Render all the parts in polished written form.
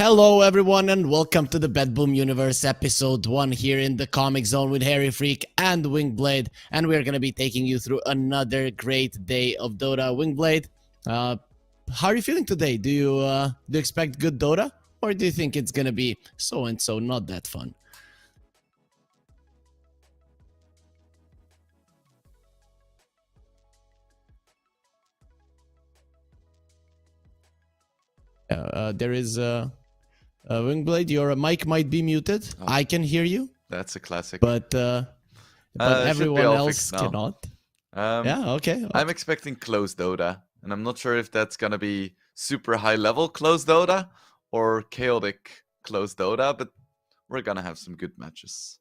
Hello everyone and welcome to the BETBOOM Universe episode 1 here in the Comic Zone with Harry Freak and Wingblade, and we're going to be taking you through another great day of Dota. Wingblade, how are you feeling today? Do you expect good Dota, or do you think it's going to be so-and-so not that fun? There is Wingblade, your mic might be muted. Oh. I can hear you. That's a classic. But everyone else now. cannot. Yeah, okay. I'm expecting close Dota, and I'm not sure if that's gonna be super high level close Dota or chaotic close Dota, but we're gonna have some good matches.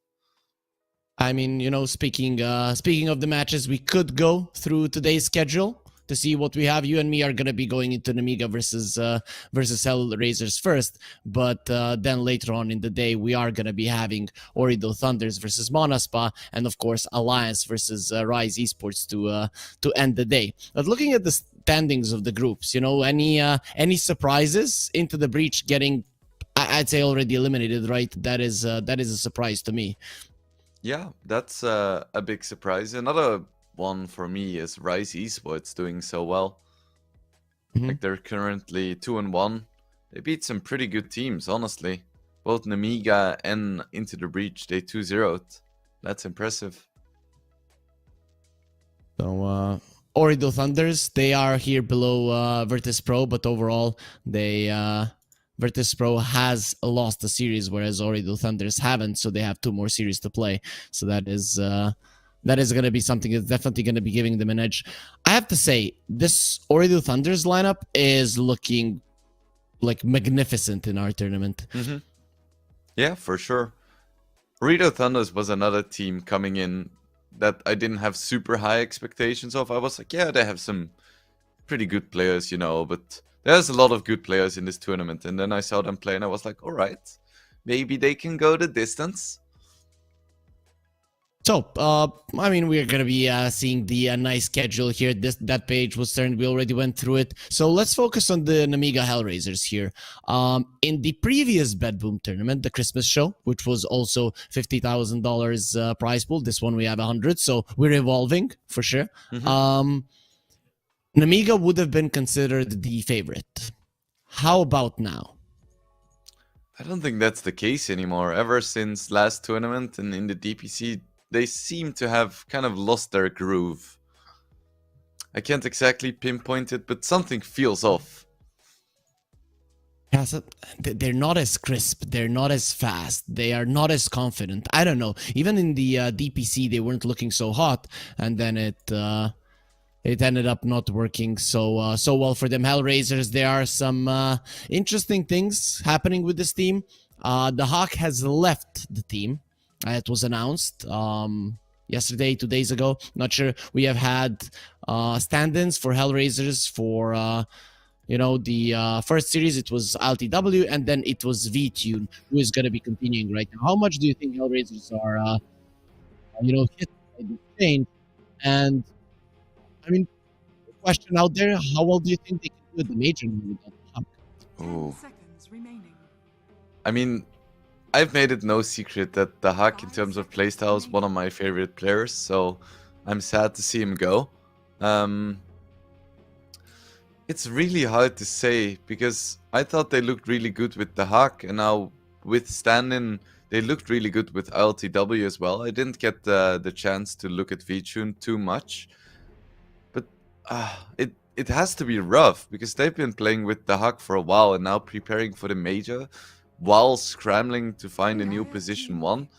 I mean, you know, speaking of the matches, we could go through today's schedule to see what we have. You and me are gonna be going into Nemiga versus Hellraisers first, but then later on in the day we are gonna be having Orido Thunders versus Monaspa, and of course Alliance versus Rise Esports to end the day. But looking at the standings of the groups, you know, any surprises into the breach getting, I'd say, already eliminated, right? That is a surprise to me. Yeah, that's a big surprise. Another one for me is Rise Esports doing so well. Like they're currently 2-1. They beat some pretty good teams, honestly. Both Nemiga and Into the Breach, they 2-0'd. That's impressive. So Orido Thunders, they are here below Virtus Pro, but overall they Virtus Pro has lost the series, whereas Orido Thunders haven't, so they have 2 more series to play. So that is going to be something that's definitely going to be giving them an edge. I have to say, this Orido Thunders lineup is looking like magnificent in our tournament. Yeah, for sure. Orido Thunders was another team coming in that I didn't have super high expectations of. I was like, yeah, they have some pretty good players, you know, but there's a lot of good players in this tournament. And then I saw them play and I was like, all right, maybe they can go the distance. So, I mean, we're going to be seeing the nice schedule here. That page was turned. We already went through it. So let's focus on the Nemiga Hellraisers here. In the previous BETBOOM tournament, the Christmas show, which was also $50,000 prize pool. This one we have 100, so we're evolving for sure. Nemiga would have been considered the favorite. How about now? I don't think that's the case anymore. Ever since last tournament and in the DPC, they seem to have kind of lost their groove. I can't exactly pinpoint it, but something feels off. Yeah, so they're not as crisp, they're not as fast, they are not as confident. I don't know. Even in the DPC, they weren't looking so hot, and then it ended up not working so well for them. Hellraisers, there are some interesting things happening with this team. The Hawk has left the team. It was announced yesterday, 2 days ago. Not sure. We have had stand-ins for Hellraisers for, you know, the first series. It was LTW, and then it was VTune, who is going to be continuing right now. How much do you think Hellraisers are, you know, hit by this change? And, I mean, the question out there, how well do you think they can do at the major without the Hawk? Ooh. I mean, I've made it no secret that the Hawk, in terms of playstyle, is one of my favorite players, so I'm sad to see him go. It's really hard to say, because I thought they looked really good with the Hawk, and now with stand-in, they looked really good with LTW as well. I didn't get the chance to look at VTune too much, but it has to be rough, because they've been playing with the Hawk for a while, and now preparing for the major while scrambling to find a new position 1.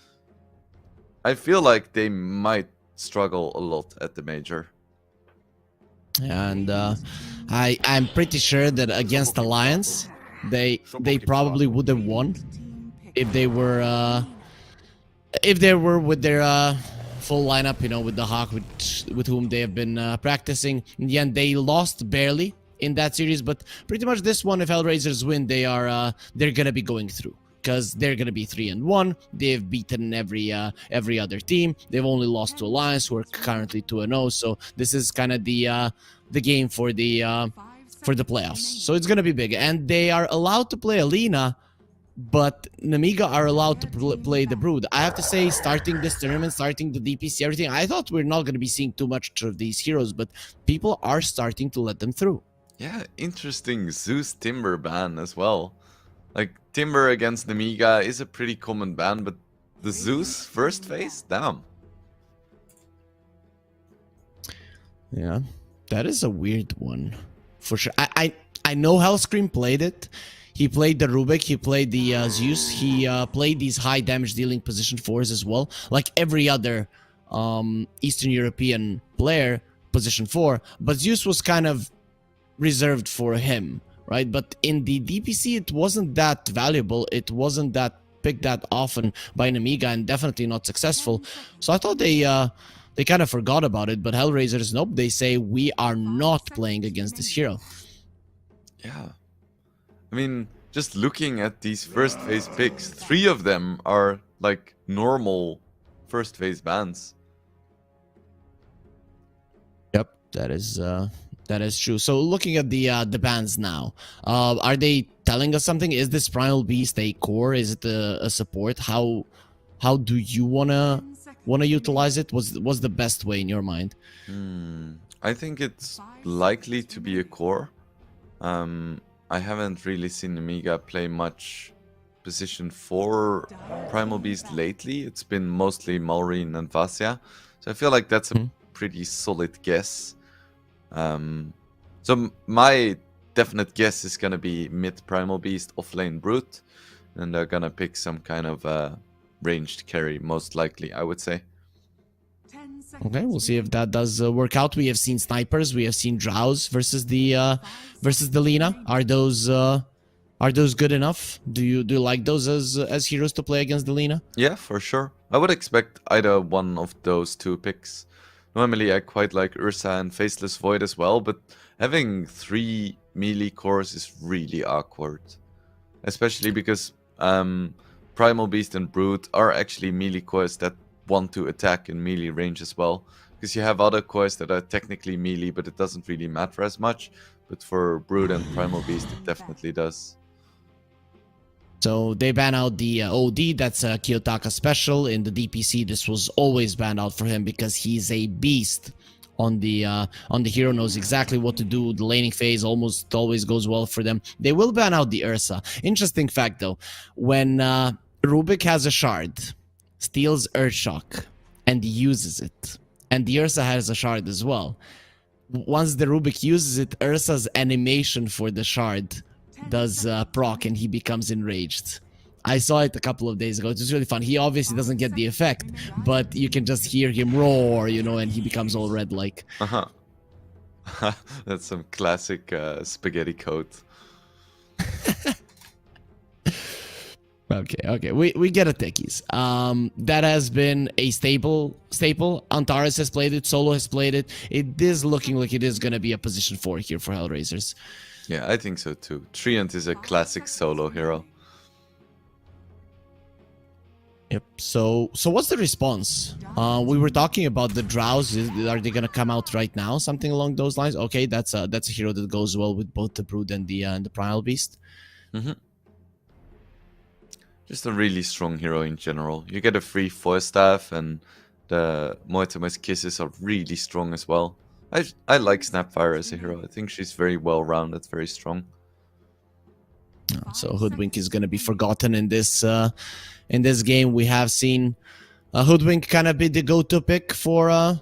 I feel like they might struggle a lot at the major. And I'm pretty sure that against Alliance, they probably would have won if they were with their full lineup, you know, with the Hawk, with whom they have been practicing. In the end, they lost barely in that series, but pretty much this one, if Hellraisers win, they're gonna be going through, because they're gonna be 3-1. They've beaten every other team. They've only lost to Alliance, who are currently 2-0. So this is kind of the game for the playoffs. So it's gonna be big, and they are allowed to play Alina but Nemiga are allowed to play the Brood. I have to say, starting this tournament, starting the DPC, everything, I thought we're not going to be seeing too much of these heroes, but people are starting to let them through. Yeah, interesting Zeus Timber ban as well. Like, Timber against Nemiga is a pretty common ban, but the Zeus first phase? Damn. Yeah, that is a weird one, for sure. I know Hellscream played it. He played the Rubik, he played the Zeus, he played these high damage dealing position 4s as well, like every other Eastern European player, position 4, but Zeus was kind of reserved for him, right? But in the DPC, it wasn't that valuable, it wasn't that picked that often by Nemiga, and definitely not successful. So I thought they kind of forgot about it, but Hellraisers, nope, they say we are not playing against this hero. Yeah. I mean, just looking at these first phase picks, 3 of them are like normal first phase bans. Yep, that is true. So looking at the bans now, are they telling us something? Is this Primal Beast a core? Is it a support? How do you wanna utilize it? What's the best way in your mind? I think it's likely to be a core. I haven't really seen Nemiga play much position 4 Primal Beast lately. It's been mostly Maureen and Vasya. So I feel like that's a pretty solid guess. So my definite guess is going to be mid Primal Beast, offlane Brute. And they're going to pick some kind of ranged carry, most likely, I would say. Okay, we'll see if that does work out. We have seen snipers, we have seen Drows versus the Lina. Are those good enough? Do you like those as heroes to play against the Lina? Yeah, for sure. I would expect either one of those 2 picks. Normally, I quite like Ursa and Faceless Void as well, but having 3 melee cores is really awkward. Especially because Primal Beast and Brute are actually melee cores that want to attack in melee range as well. Because you have other cores that are technically melee, but it doesn't really matter as much. But for Brute and Primal Beast, it definitely does. So they ban out the OD, that's a Kiyotaka special. In the DPC, this was always banned out for him because he's a beast on the hero, knows exactly what to do. The laning phase almost always goes well for them. They will ban out the Ursa. Interesting fact though, when Rubik has a shard, steals Earthshock, and uses it, and the Ursa has a shard as well. Once the Rubik uses it, Ursa's animation for the shard does proc and he becomes enraged. I saw it a couple of days ago. It was really fun. He obviously doesn't get the effect, but you can just hear him roar, you know, and he becomes all red like. That's some classic spaghetti code. Okay. We get it, techies. That has been a staple. Antares has played it. Solo has played it. It is looking like it is going to be a position 4 here for Hellraisers. Yeah, I think so too. Treant is a classic solo hero. Yep. So what's the response? We were talking about the Drows. Are they gonna come out right now? Something along those lines. Okay, that's a hero that goes well with both the Brood and the Primal Beast. Just a really strong hero in general. You get a free 4-staff, and the Moetimer's Kisses are really strong as well. I like Snapfire as a hero. I think she's very well-rounded, very strong. So Hoodwink is going to be forgotten in this game. We have seen Hoodwink kind of be the go-to pick for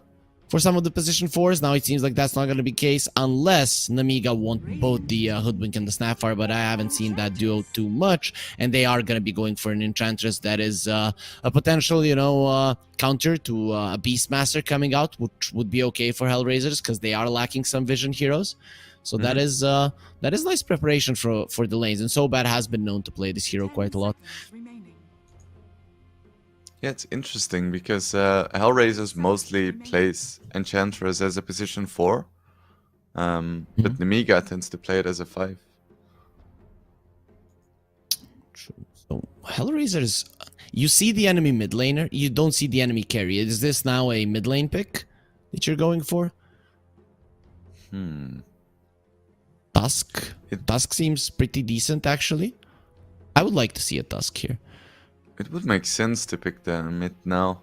some of the position 4s. Now it seems like that's not going to be the case unless Nemiga want both the Hoodwink and the Snapfire, but I haven't seen that duo too much, and they are going to be going for an Enchantress that is a potential, you know, counter to a Beastmaster coming out, which would be okay for Hellraisers because they are lacking some vision heroes. So that is nice preparation for the lanes, and Sobat has been known to play this hero quite a lot. Yeah, it's interesting because Hellraisers mostly plays Enchantress as a position 4, but Nemiga tends to play it as a 5. True. So Hellraisers, you see the enemy mid laner, you don't see the enemy carry. Is this now a mid lane pick that you're going for? Tusk seems pretty decent actually. I would like to see a Tusk here. It would make sense to pick the mid now.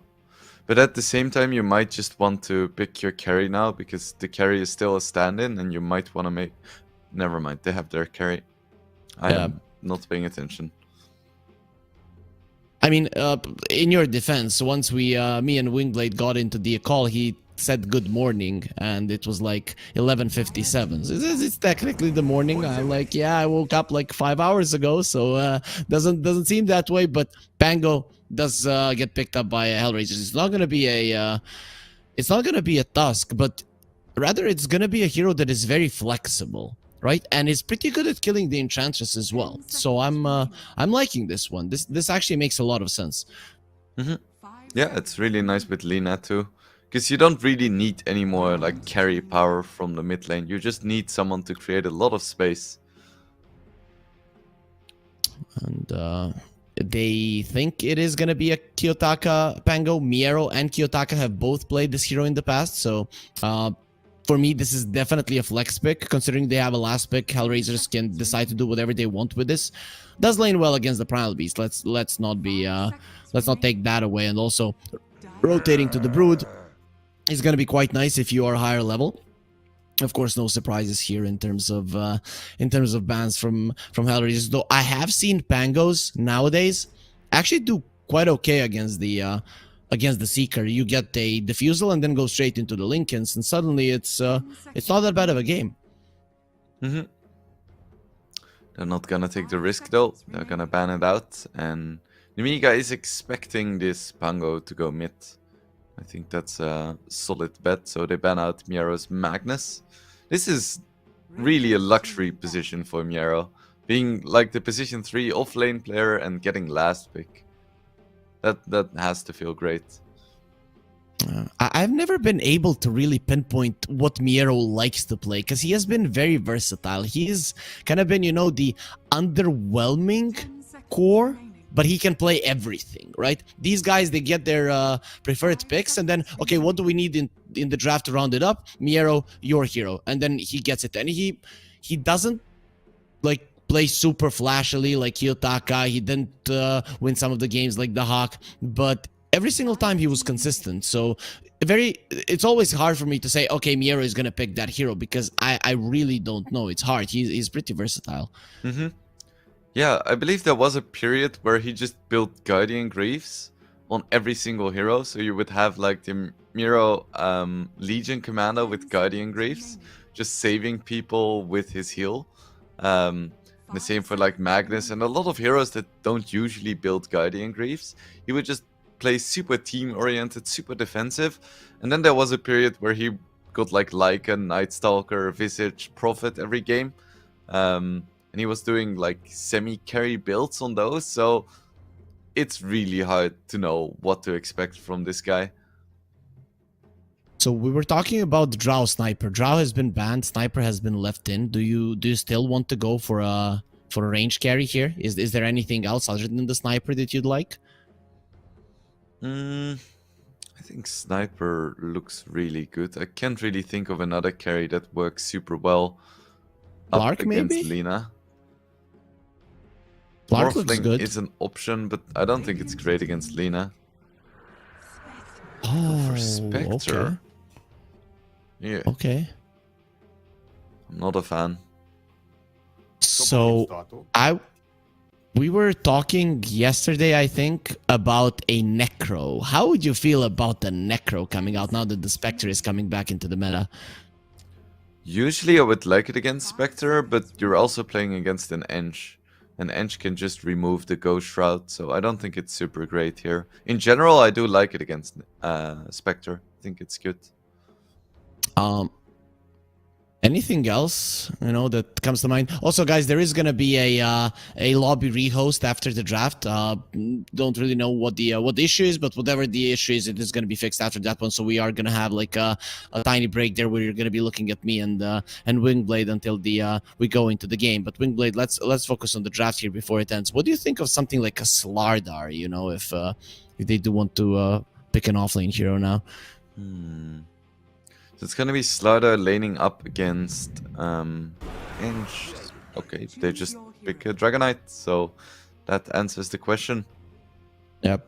But at the same time, you might just want to pick your carry now, because the carry is still a stand-in, and you might want to make... Never mind, they have their carry. I am not paying attention. I mean, in your defense, once me and Wingblade got into the call, he said good morning, and it was like 11:57. It's technically the morning. I'm like, yeah, I woke up like 5 hours ago, so doesn't seem that way. But Pango does get picked up by Hellraisers. It's not gonna be a Tusk, but rather it's gonna be a hero that is very flexible, right? And is pretty good at killing the Enchantress as well. So I'm liking this one. This actually makes a lot of sense. Yeah, it's really nice with Lina too. Because you don't really need any more like carry power from the mid lane. You just need someone to create a lot of space. And they think it is going to be a Kiyotaka Pango. Miero and Kiyotaka have both played this hero in the past. So for me, this is definitely a flex pick. Considering they have a last pick, Hellraisers can decide to do whatever they want with this. Does lane well against the Primal Beast. Let's not take that away. And also rotating to the Brood is going to be quite nice if you are higher level. Of course, no surprises here in terms of bans from Hellraisers. Though I have seen Pangos nowadays actually do quite okay against the Seeker. You get a defusal and then go straight into the Lincolns, and suddenly it's not that bad of a game. They're not gonna take the risk though. They're gonna ban it out, and Nemiga is expecting this Pango to go mid. I think that's a solid bet. So they ban out Miero's Magnus. This is really a luxury position for Miero, being like the position 3 off-lane player and getting last pick. That has to feel great. I've never been able to really pinpoint what Miero likes to play, because he has been very versatile. He's kind of been, the underwhelming core, but he can play everything, right? These guys, they get their preferred picks, and then, okay, what do we need in the draft to round it up? Miero, your hero. And then he gets it. And he doesn't, like, play super flashily like Kiyotaka. He didn't win some of the games like the Hawk, but every single time he was consistent. So it's always hard for me to say, okay, Miero is going to pick that hero, because I really don't know. It's hard. He's pretty versatile. Yeah, I believe there was a period where he just built Guardian Greaves on every single hero. So you would have like the Miero Legion Commander with Guardian Greaves, just saving people with his heal. The same for like Magnus and a lot of heroes that don't usually build Guardian Greaves. He would just play super team-oriented, super defensive. And then there was a period where he got like Lycan, Night Stalker, Visage, Prophet every game. And he was doing like semi-carry builds on those, so it's really hard to know what to expect from this guy. So we were talking about Drow Sniper. Drow has been banned, Sniper has been left in. Do you still want to go for a range carry here? Is there anything else other than the Sniper that you'd like? I think Sniper looks really good. I can't really think of another carry that works super well up Lark, against maybe? Lina. Lark looks good. Is an option, but I don't think it's great against Lina. Oh, for Spectre. Okay. Yeah. Okay. I'm not a fan. So we were talking yesterday, I think, about a Necro. How would you feel about the Necro coming out now that the Spectre is coming back into the meta? Usually I would like it against Spectre, but you're also playing against an Ench. And Ench can just remove the Ghost Shroud, so I don't think it's super great here. In general, I do like it against Spectre. I think it's good. Anything else, that comes to mind? Also, guys, there is going to be a lobby rehost after the draft. Don't really know what the issue is, but whatever the issue is, it is going to be fixed after that one. So we are going to have like a tiny break there where you're going to be looking at me and Wingblade until we go into the game. But Wingblade, let's focus on the draft here before it ends. What do you think of something like a Slardar? If they do want to pick an offlane hero now. So it's gonna be Slardar laning up against Ench. Okay, they just pick a Dragonite, so that answers the question. Yep.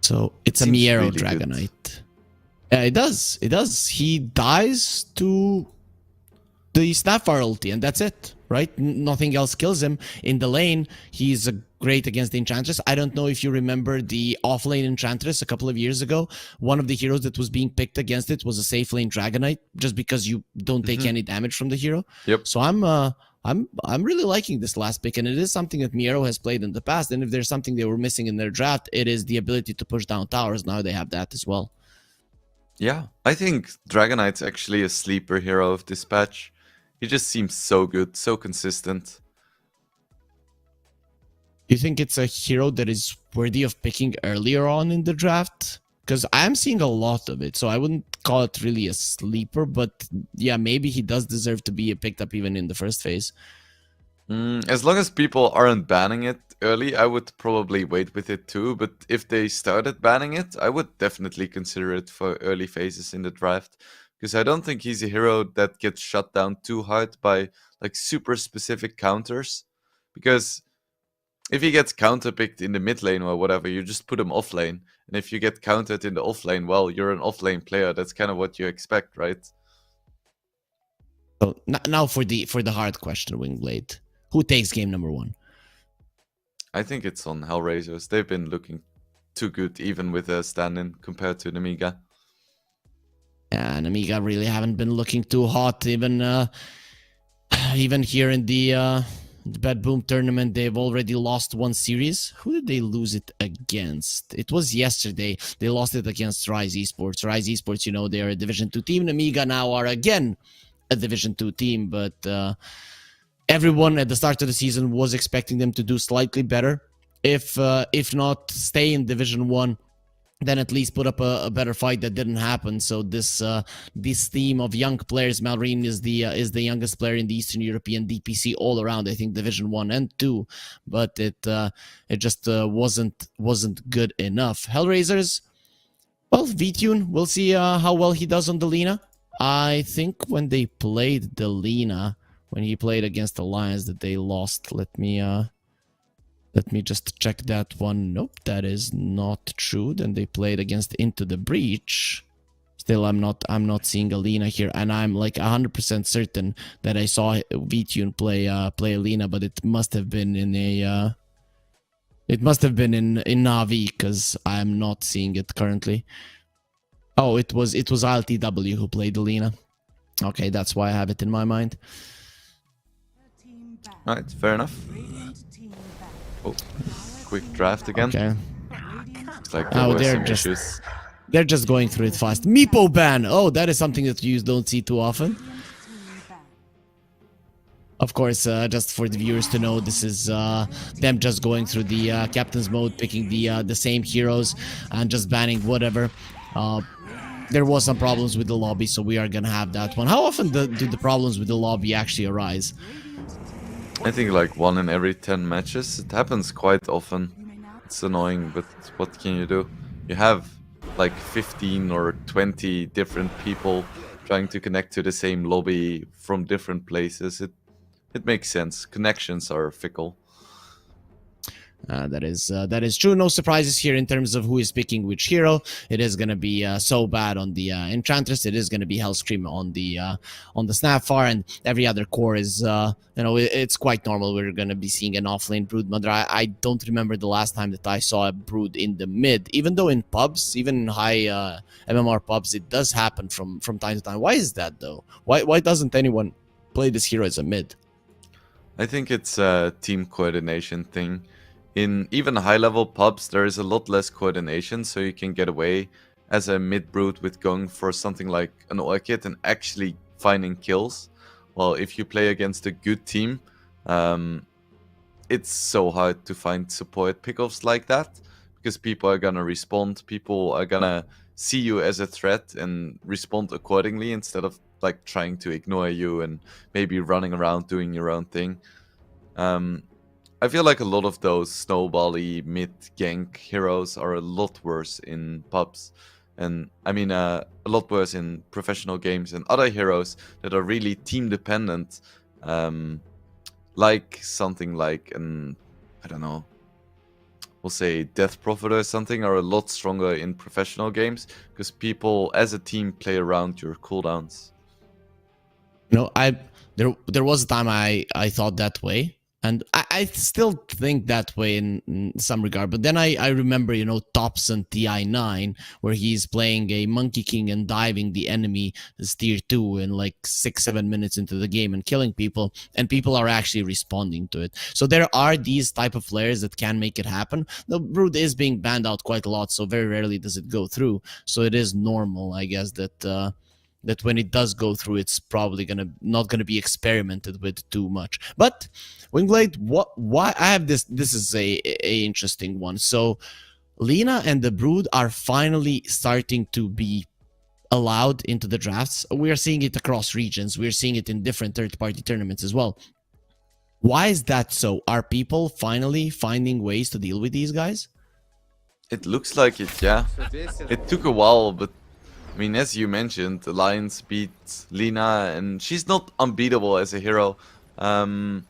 So it's a Seems Miero really good. Dragonite. It does. It does. He dies to the Snapfire ulti, and that's it, right? Nothing else kills him. In the lane, he's great against the Enchantress. I don't know if you remember the off-lane Enchantress a couple of years ago. One of the heroes that was being picked against it was a safe lane Dragonite, just because you don't take any damage from the hero. Yep. So I'm really liking this last pick, and it is something that Miero has played in the past. And if there's something they were missing in their draft, it is the ability to push down towers. Now they have that as well. Yeah, I think Dragonite's actually a sleeper hero of this patch. He just seems so good, so consistent. Do you think it's a hero that is worthy of picking earlier on in the draft? Because I'm seeing a lot of it, so I wouldn't call it really a sleeper, but yeah, maybe he does deserve to be picked up even in the first phase. As long as people aren't banning it early, I would probably wait with it too, but if they started banning it, I would definitely consider it for early phases in the draft, because I don't think he's a hero that gets shut down too hard by like super specific counters, because if he gets counterpicked in the mid lane or whatever, you just put him off lane. And if you get countered in the off lane, well, you're an off lane player. That's kind of what you expect, right? So now for the hard question, Wingblade. Who takes game number 1? I think it's on Hellraisers. They've been looking too good, even with a stand-in compared to Nemiga. Yeah, Nemiga really haven't been looking too hot. Even here in the BETBOOM tournament, they've already lost one series. Who did they lose it against? It was yesterday. They lost it against Rise Esports. Rise Esports, you know, they're a Division 2 team. Nemiga now are again a Division 2 team, but everyone at the start of the season was expecting them to do slightly better. If not stay in Division 1, then at least put up a better fight. That didn't happen. So this team of young players, Malrine is the youngest player in the Eastern European DPC all around. I think Division 1 and 2, but it just wasn't good enough. Hellraisers, well, VTune, we'll see how well he does on the Lina. I think when they played the Lina, when he played against Alliance, that they lost. Let me just check that one. Nope, that is not true. Then they played against Into the Breach. Still, I'm not seeing Alina here, and I'm like 100% certain that I saw VTune play Alina, but it must have been in a in Navi, because I'm not seeing it currently. Oh, it was ILTW who played Alina. Okay, that's why I have it in my mind. Alright, fair enough. Oh, quick draft again. Okay. It's like there were some issues. They're just going through it fast. Meepo ban! Oh, that is something that you don't see too often. Of course, just for the viewers to know, this is them just going through the captain's mode, picking the same heroes, and just banning whatever. There was some problems with the lobby, so we are gonna have that one. How often do the problems with the lobby actually arise? I think like 1 in every 10 matches. It happens quite often. It's annoying, but what can you do? You have like 15 or 20 different people trying to connect to the same lobby from different places. It makes sense. Connections are fickle. That is true. No surprises here in terms of who is picking which hero. It is gonna be so bad on the Enchantress. It is gonna be Hellscream on the Snapfire, and every other core is it's quite normal. We're gonna be seeing an offlane Brood Mother. I don't remember the last time that I saw a Brood in the mid. Even though in pubs, even in high MMR pubs, it does happen from time to time. Why is that though? Why doesn't anyone play this hero as a mid? I think it's a team coordination thing. In even high-level pubs, there is a lot less coordination, so you can get away as a mid-brood with going for something like an Orchid and actually finding kills. Well, if you play against a good team, it's so hard to find support pickoffs like that, because people are gonna respond, people are gonna see you as a threat and respond accordingly, instead of like trying to ignore you and maybe running around doing your own thing. I feel like a lot of those snowbally mid-gank heroes are a lot worse in pubs. And I mean, a lot worse in professional games, and other heroes that are really team-dependent, like something like an I don't know, we'll say Death Prophet or something, are a lot stronger in professional games because people as a team play around your cooldowns. You know, there was a time I thought that way, and I still think that way in some regard. But then I remember, you know, Thompson TI9, where he's playing a Monkey King and diving the enemy as tier 2 in like 6-7 minutes into the game and killing people, and people are actually responding to it. So there are these type of players that can make it happen. The Brood is being banned out quite a lot, so very rarely does it go through. So it is normal, I guess, that that when it does go through, it's probably not gonna be experimented with too much. But Wingblade, why I have this is a interesting one. So Lina and the Brood are finally starting to be allowed into the drafts. We are seeing it across regions. We're seeing it in different third-party tournaments as well. Why is that so? Are people finally finding ways to deal with these guys? It looks like it, yeah. It took a while, but I mean, as you mentioned, Alliance beat Lina, and she's not unbeatable as a hero. But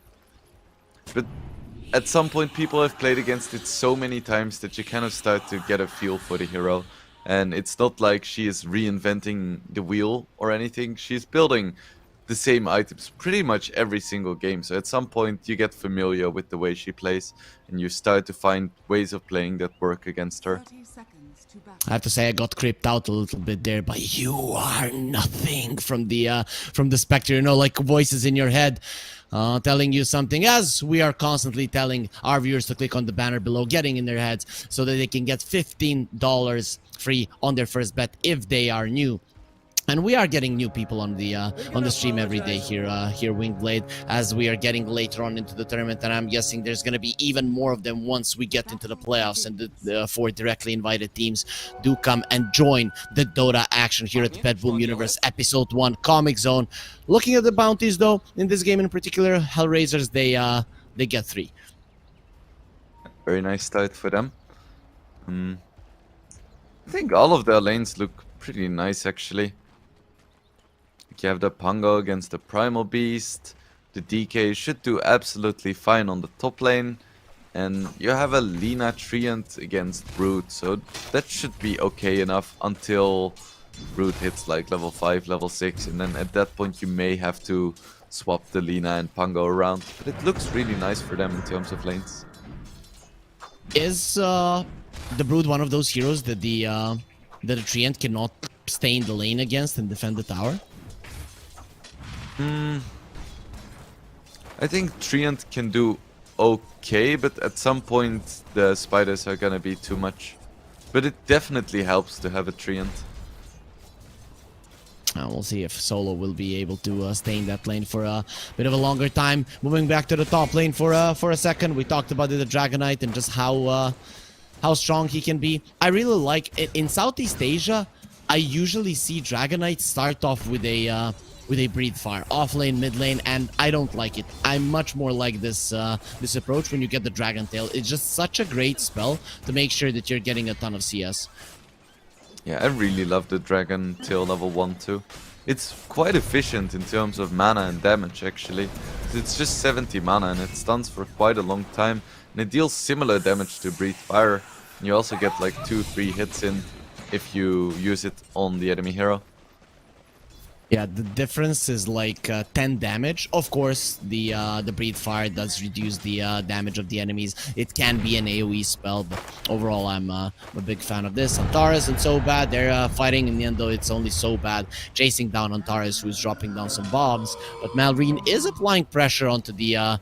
at some point, people have played against it so many times that you kind of start to get a feel for the hero. And it's not like she is reinventing the wheel or anything. She's building the same items pretty much every single game. So at some point, you get familiar with the way she plays, and you start to find ways of playing that work against her. I have to say I got creeped out a little bit there, but you are nothing from the Spectre, you know, like voices in your head telling you something, as we are constantly telling our viewers to click on the banner below, getting in their heads so that they can get $15 free on their first bet if they are new. And we are getting new people on the stream every day here, Wingblade, as we are getting later on into the tournament, and I'm guessing there's going to be even more of them once we get into the playoffs, and the 4 directly invited teams do come and join the Dota action here at BETBOOM Universe Episode 1 Comic Zone. Looking at the bounties, though, in this game in particular, Hellraisers, they get 3. Very nice start for them. I think all of their lanes look pretty nice, actually. You have the Pango against the Primal Beast. The DK should do absolutely fine on the top lane. And you have a Lina Treant against Brood, so that should be okay enough until Brood hits like level 5, level 6. And then at that point you may have to swap the Lina and Pango around. But it looks really nice for them in terms of lanes. Is the Brood one of those heroes that the Treant cannot stay in the lane against and defend the tower? I think Treant can do okay, but at some point the spiders are gonna be too much. But it definitely helps to have a Treant. We'll see if Solo will be able to stay in that lane for a bit of a longer time. Moving back to the top lane for a second, we talked about the Dragonite and just how strong he can be. I really like it. In Southeast Asia, I usually see Dragonite start off with a Breathe Fire, off lane, mid lane, and I don't like it. I'm much more like this this approach when you get the Dragon Tail. It's just such a great spell to make sure that you're getting a ton of CS. Yeah, I really love the Dragon Tail level 1 too. It's quite efficient in terms of mana and damage, actually. It's just 70 mana and it stuns for quite a long time. And it deals similar damage to Breathe Fire. And you also get like 2-3 hits in if you use it on the enemy hero. Yeah, the difference is like 10 damage. Of course, the Breathe Fire does reduce the damage of the enemies. It can be an AoE spell, but overall, I'm a big fan of this. Antares and So Bad, they're fighting in the end, though it's only So Bad chasing down Antares, who's dropping down some bombs. But Malrine is applying pressure onto the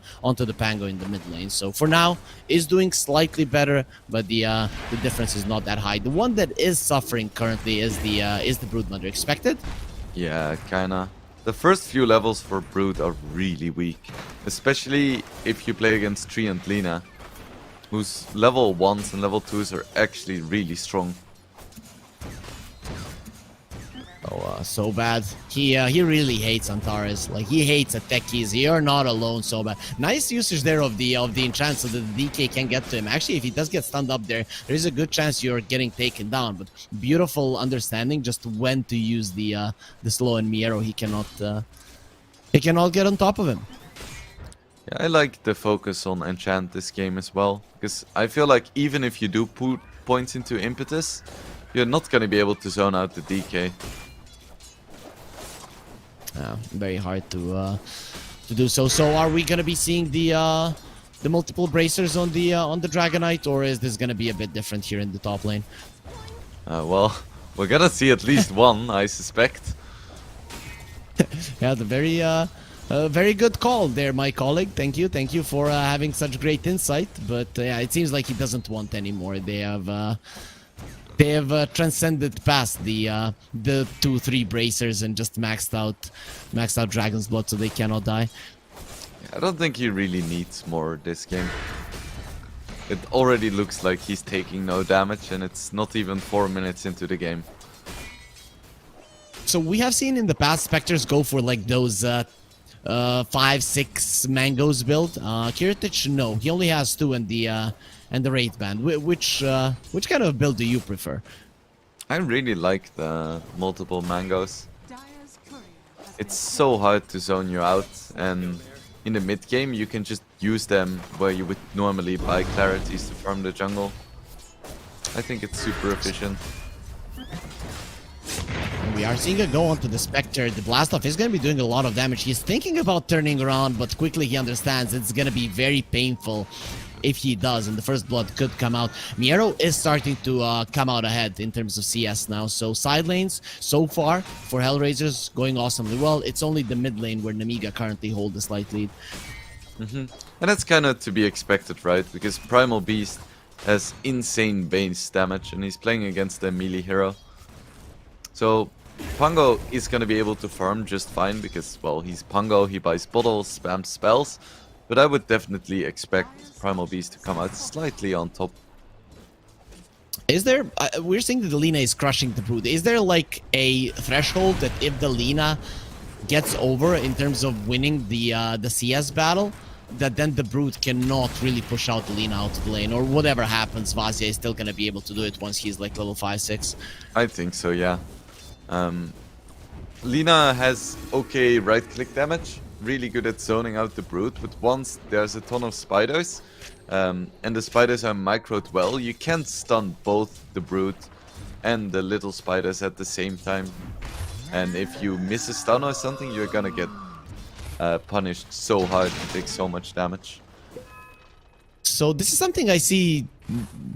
Pango in the mid lane. So for now, is doing slightly better, but the difference is not that high. The one that is suffering currently is the Broodmother. Expected? Yeah, kinda. The first few levels for Brood are really weak. Especially if you play against Tree and Lina, whose level 1s and level 2s are actually really strong. Oh, So Bad. He really hates Antares. Like, he hates techies. You're not alone, So Bad. Nice usage there of the enchant so that the DK can get to him. Actually, if he does get stunned up there, there is a good chance you're getting taken down. But beautiful understanding just when to use the slow and me arrow. He cannot get on top of him. Yeah, I like the focus on enchant this game as well, because I feel like even if you do put points into impetus, you're not gonna be able to zone out the DK. Very hard to do so. So are we gonna be seeing the multiple bracers on the Dragonite, or is this gonna be a bit different here in the top lane? Well, we're gonna see at least one, I suspect. Yeah, the very good call there, my colleague. Thank you for having such great insight. But yeah, it seems like he doesn't want anymore. They have transcended past the 2-3 bracers and just maxed out Dragon's Blood, so they cannot die. I don't think he really needs more this game. It already looks like he's taking no damage, and it's not even 4 minutes into the game. So we have seen in the past Spectres go for like those 5-6 mangoes build. Kiritich, no, he only has 2 and the Wraith Band. Which kind of build do you prefer? I really like the multiple mangoes. It's so hard to zone you out, and in the mid game you can just use them where you would normally buy clarities to farm the jungle. I think it's super efficient. We are seeing a go onto the Spectre. The blast off is going to be doing a lot of damage. He's thinking about turning around, but quickly he understands it's going to be very painful if he does, and the first blood could come out. Miero is starting to come out ahead in terms of CS now. So side lanes, so far, for Hellraisers, going awesomely well. It's only the mid lane where Nemiga currently holds a slight lead. And that's kind of to be expected, right? Because Primal Beast has insane base damage, and he's playing against a melee hero. So Pongo is going to be able to farm just fine because, well, he's Pongo, he buys bottles, spams spells. But I would definitely expect Primal Beast to come out slightly on top. Is there... we're seeing that the Lina is crushing the Brood. Is there like a threshold that if the Lina gets over in terms of winning the CS battle, that then the Brood cannot really push out the Lina out of the lane? Or whatever happens, Vazia is still going to be able to do it once he's like level 5-6? I think so, yeah. Lina has okay right-click damage, really good at zoning out the Brood, but once there's a ton of spiders, and the spiders are microed well, you can't stun both the Brood and the little spiders at the same time. And if you miss a stun or something, you're gonna get punished so hard and take so much damage. So this is something I see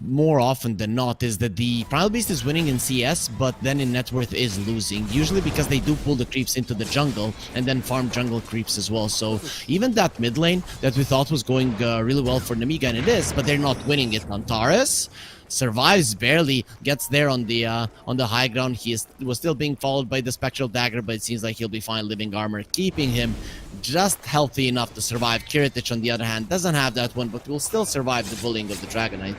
more often than not, is that the Primal Beast is winning in CS, but then in net worth is losing. Usually because they do pull the creeps into the jungle and then farm jungle creeps as well. So even that mid lane that we thought was going really well for Nemiga, and it is, but they're not winning it. Antares survives barely, gets there on the high ground. He was still being followed by the Spectral Dagger, but it seems like he'll be fine. Living Armor keeping him just healthy enough to survive. Kiritich, on the other hand, doesn't have that one, but will still survive the bullying of the Dragonite.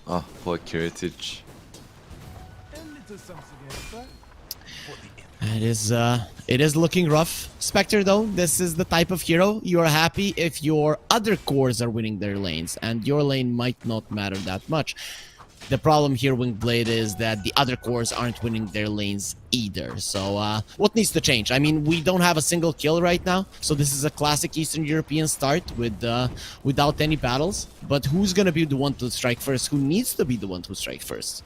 Oh, poor Kiritich. It is looking rough. Spectre, though, this is the type of hero you are happy if your other cores are winning their lanes, and your lane might not matter that much. The problem here, Wingblade, is that the other cores aren't winning their lanes either. So what needs to change? I mean, we don't have a single kill right now, so this is a classic Eastern European start with without any battles. But who's gonna be the one to strike first? Who needs to be the one to strike first?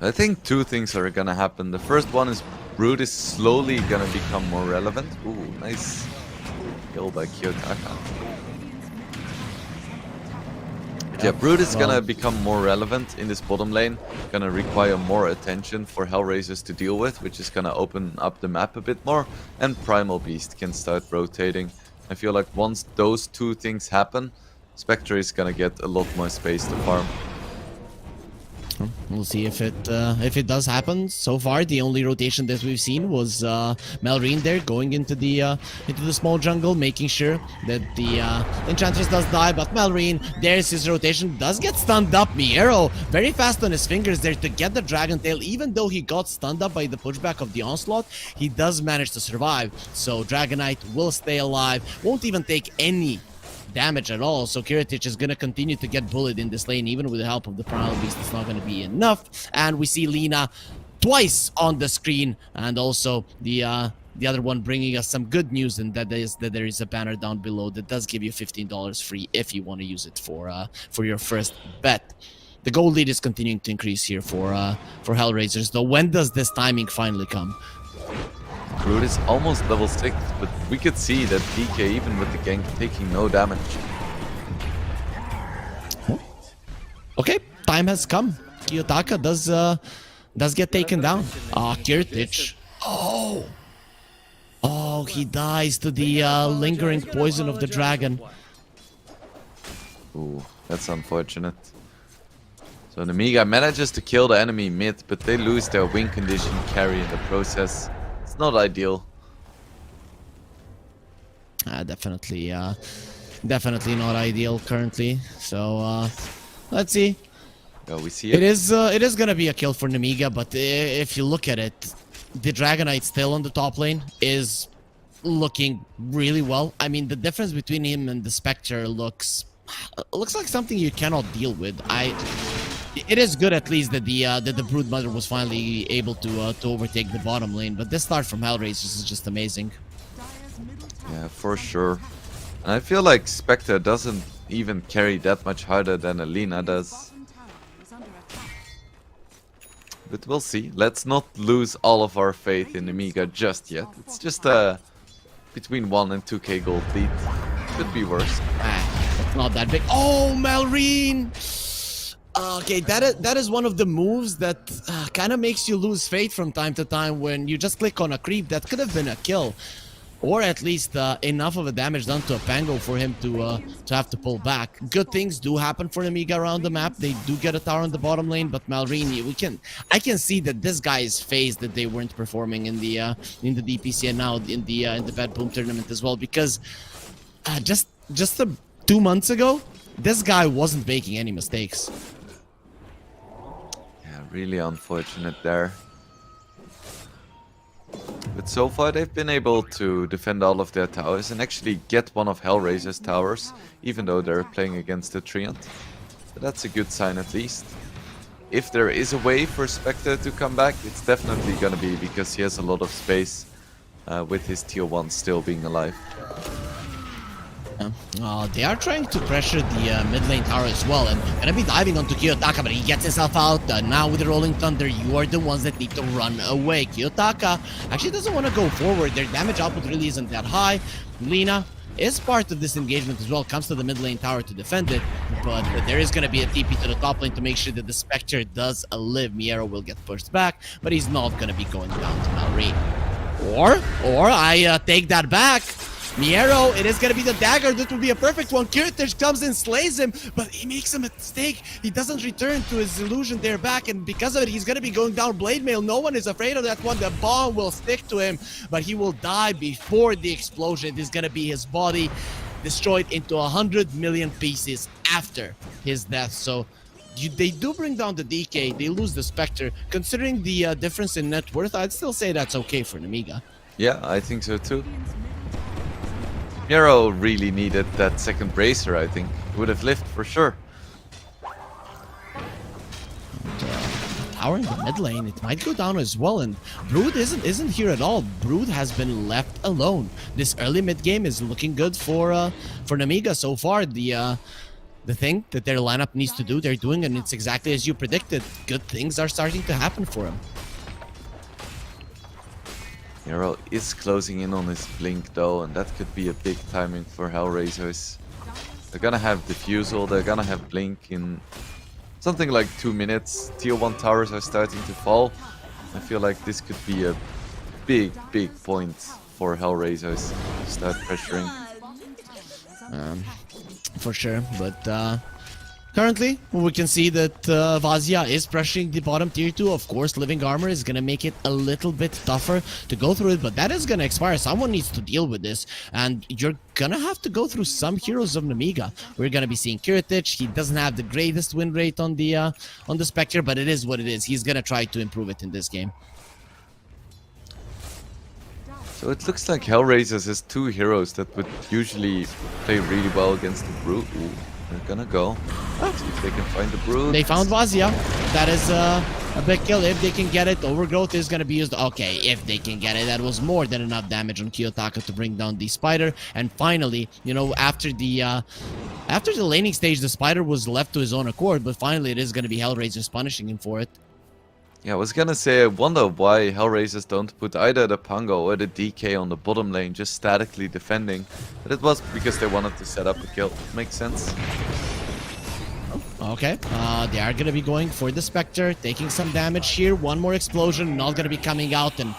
I think two things are gonna happen. The first one is Brood is slowly gonna become more relevant. Ooh, nice kill by Kiyotaka. Yeah, Brood is gonna become more relevant in this bottom lane, gonna require more attention for Hellraisers to deal with, which is gonna open up the map a bit more, and Primal Beast can start rotating. I feel like once those two things happen, Spectre is gonna get a lot more space to farm. We'll see if it does happen. So far, the only rotation that we've seen was Melreen there going into the small jungle, making sure that the Enchantress does die. But Melreen, there's his rotation, does get stunned up. Miero very fast on his fingers there to get the Dragon Tail. Even though he got stunned up by the pushback of the Onslaught, he does manage to survive. So Dragonite will stay alive, won't even take any damage at all. So Kiritich is going to continue to get bullied in this lane. Even with the help of the Primal Beast, it's not going to be enough. And we see Lina twice on the screen, and also the the other one bringing us some good news, and that is that there is a banner down below that does give you $15 free if you want to use it for your first bet. The gold lead is continuing to increase here for Hellraisers, though. When does this timing finally come? Brood is almost level 6, but we could see that DK, even with the gank, taking no damage. Okay, time has come. Kiyotaka does get taken down. Kirtich. Oh, he dies to the lingering poison of the dragon. Ooh, that's unfortunate. So Nemiga manages to kill the enemy mid, but they lose their win condition carry in the process. It's not ideal. Definitely not ideal currently. So let's see. Yeah, we see it. It is gonna be a kill for Nemiga, but if you look at it, the Dragonite still on the top lane is looking really well. I mean, the difference between him and the Spectre looks like something you cannot deal with. It is good at least that the Brood Mother was finally able to overtake the bottom lane, but this start from Hellraisers is just amazing. Yeah, for sure. And I feel like Spectre doesn't even carry that much harder than Alina does. But we'll see. Let's not lose all of our faith in Nemiga just yet. It's just between 1 and 2k gold lead. Could be worse. It's not that big. Oh, Malrine! Okay, that is one of the moves that kind of makes you lose faith from time to time when you just click on a creep. That could have been a kill. Or at least enough of a damage done to a Pango for him to have to pull back. Good things do happen for Nemiga around the map. They do get a tower on the bottom lane, but Malrine, I can see that this guy is phased that they weren't performing in the DPC and now in the BETBOOM tournament as well, because just 2 months ago, this guy wasn't making any mistakes. Yeah, really unfortunate there. But so far they've been able to defend all of their towers and actually get one of Hellraiser's towers, even though they're playing against the Treant. So that's a good sign at least. If there is a way for Spectre to come back, it's definitely gonna be because he has a lot of space with his tier 1 still being alive. They are trying to pressure the mid lane tower as well, and gonna be diving onto Kiyotaka, but he gets himself out. Now with the Rolling Thunder, you are the ones that need to run away. Kiyotaka actually doesn't want to go forward. Their damage output really isn't that high. Lina is part of this engagement as well, comes to the mid lane tower to defend it, but there is going to be a TP to the top lane to make sure that the Spectre does live. Miero will get pushed back, but he's not going to be going down to Malrine. Or I take that back. Miero, it is going to be the dagger. That would be a perfect one. Kirtish comes in, slays him, but he makes a mistake. He doesn't return to his illusion there back, and because of it, he's going to be going down blade mail. No one is afraid of that one. The bomb will stick to him, but he will die before the explosion. It is going to be his body destroyed into 100 million pieces after his death. So they do bring down the DK. They lose the Spectre. Considering the difference in net worth, I'd still say that's okay for Nemiga. Yeah, I think so too. Miero really needed that second bracer, I think. He would have lived for sure. Tower in the mid lane, it might go down as well, and Brood isn't here at all. Brood has been left alone. This early mid game is looking good for Nemiga so far. The thing that their lineup needs to do, they're doing, and it's exactly as you predicted. Good things are starting to happen for him. Miero is closing in on his blink though, and that could be a big timing for Hellraisers. They're gonna have Diffusal, they're gonna have blink in something like 2 minutes. Tier 1 towers are starting to fall. I feel like this could be a big point for Hellraisers to start pressuring. For sure, but currently, we can see that Vazia is pressuring the bottom tier 2. Of course, Living Armor is going to make it a little bit tougher to go through it, but that is going to expire. Someone needs to deal with this, and you're going to have to go through some heroes of Nemiga. We're going to be seeing Kirtich. He doesn't have the greatest win rate on the Spectre, but it is what it is. He's going to try to improve it in this game. So it looks like Hellraisers has 2 heroes that would usually play really well against the Brood. Ooh, they're gonna go. See if they can find the Brood. They found Vazia. That is a big kill if they can get it. Overgrowth is going to be used. Okay, if they can get it. That was more than enough damage on Kiyotaka to bring down the spider. And finally, you know, after the laning stage, the spider was left to his own accord. But finally, it is going to be Hellraisers punishing him for it. Yeah, I was gonna say, I wonder why Hellraisers don't put either the Pango or the DK on the bottom lane, just statically defending. But it was because they wanted to set up a kill. Makes sense. Okay, they are going to be going for the Spectre, taking some damage here. One more explosion, not going to be coming out. And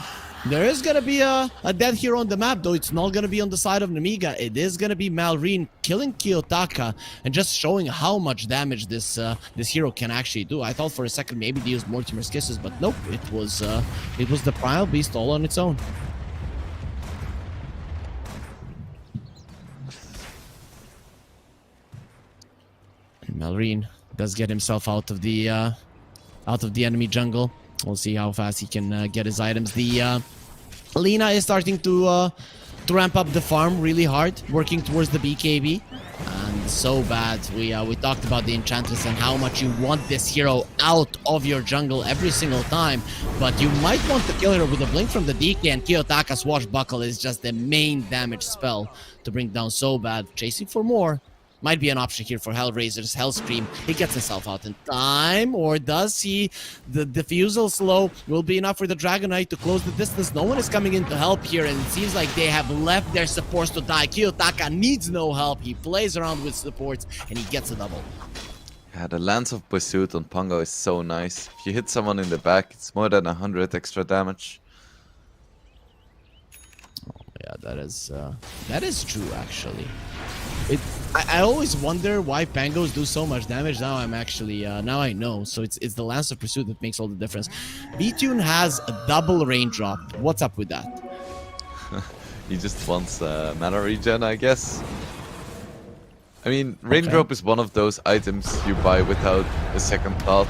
there is going to be a death hero on the map, though it's not going to be on the side of Nemiga. It is going to be Malrine killing Kiyotaka and just showing how much damage this hero can actually do. I thought for a second maybe they used Mortimer's Kisses, but nope, it was the Primal Beast all on its own. Malrine does get himself out of the enemy jungle. We'll see how fast he can get his items. The Lina is starting to ramp up the farm really hard, working towards the BKB. And so bad. We talked about the Enchantress and how much you want this hero out of your jungle every single time. But you might want to kill her with a blink from the DK, and Kiyotaka's Swashbuckle is just the main damage spell to bring down so bad. Chasing for more might be an option here for Hellraisers. Hellscream, he gets himself out in time, or does he? The defusal slow will be enough for the Dragon Knight to close the distance. No one is coming in to help here, and it seems like they have left their supports to die. Kiyotaka needs no help. He plays around with supports, and he gets a double. Yeah, the Lance of Pursuit on Pango is so nice. If you hit someone in the back, it's more than 100 extra damage. Oh, yeah, that is true, actually. I always wonder why Pangos do so much damage. Now I'm actually now I know. So it's the Lance of Pursuit that makes all the difference. BTune has a double raindrop. What's up with that? He just wants mana regen, I guess. I mean, raindrop is one of those items you buy without a second thought.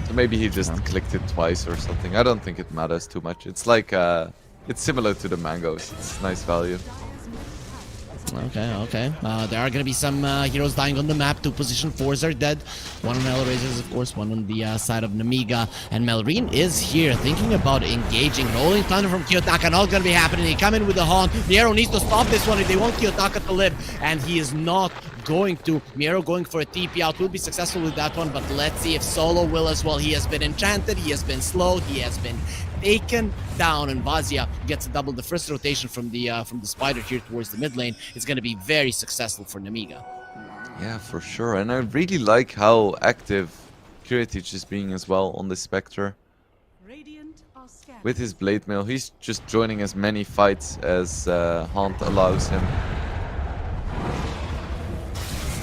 So maybe he just clicked it twice or something. I don't think it matters too much. It's like it's similar to the mangoes. It's nice value. Okay. There are gonna be some heroes dying on the map. 2 position 4s are dead. One on Hellraisers, of course, one on the side of Nemiga. And Malrine is here, thinking about engaging. Rolling Thunder from Kiyotaka, not gonna be happening. He come in with the Haunt. Miero needs to stop this one if they want Kiyotaka to live. And he is not going to. Miero going for a TP out, will be successful with that one, but let's see if Solo will as well. He has been enchanted, he has been slow, he has been taken down, and Vazia gets a double. The first rotation from the spider here towards the mid lane is going to be very successful for Nemiga. Yeah, for sure. And I really like how active Kiritich is being as well on the Spectre. With his Blade Mail, he's just joining as many fights as Haunt allows him.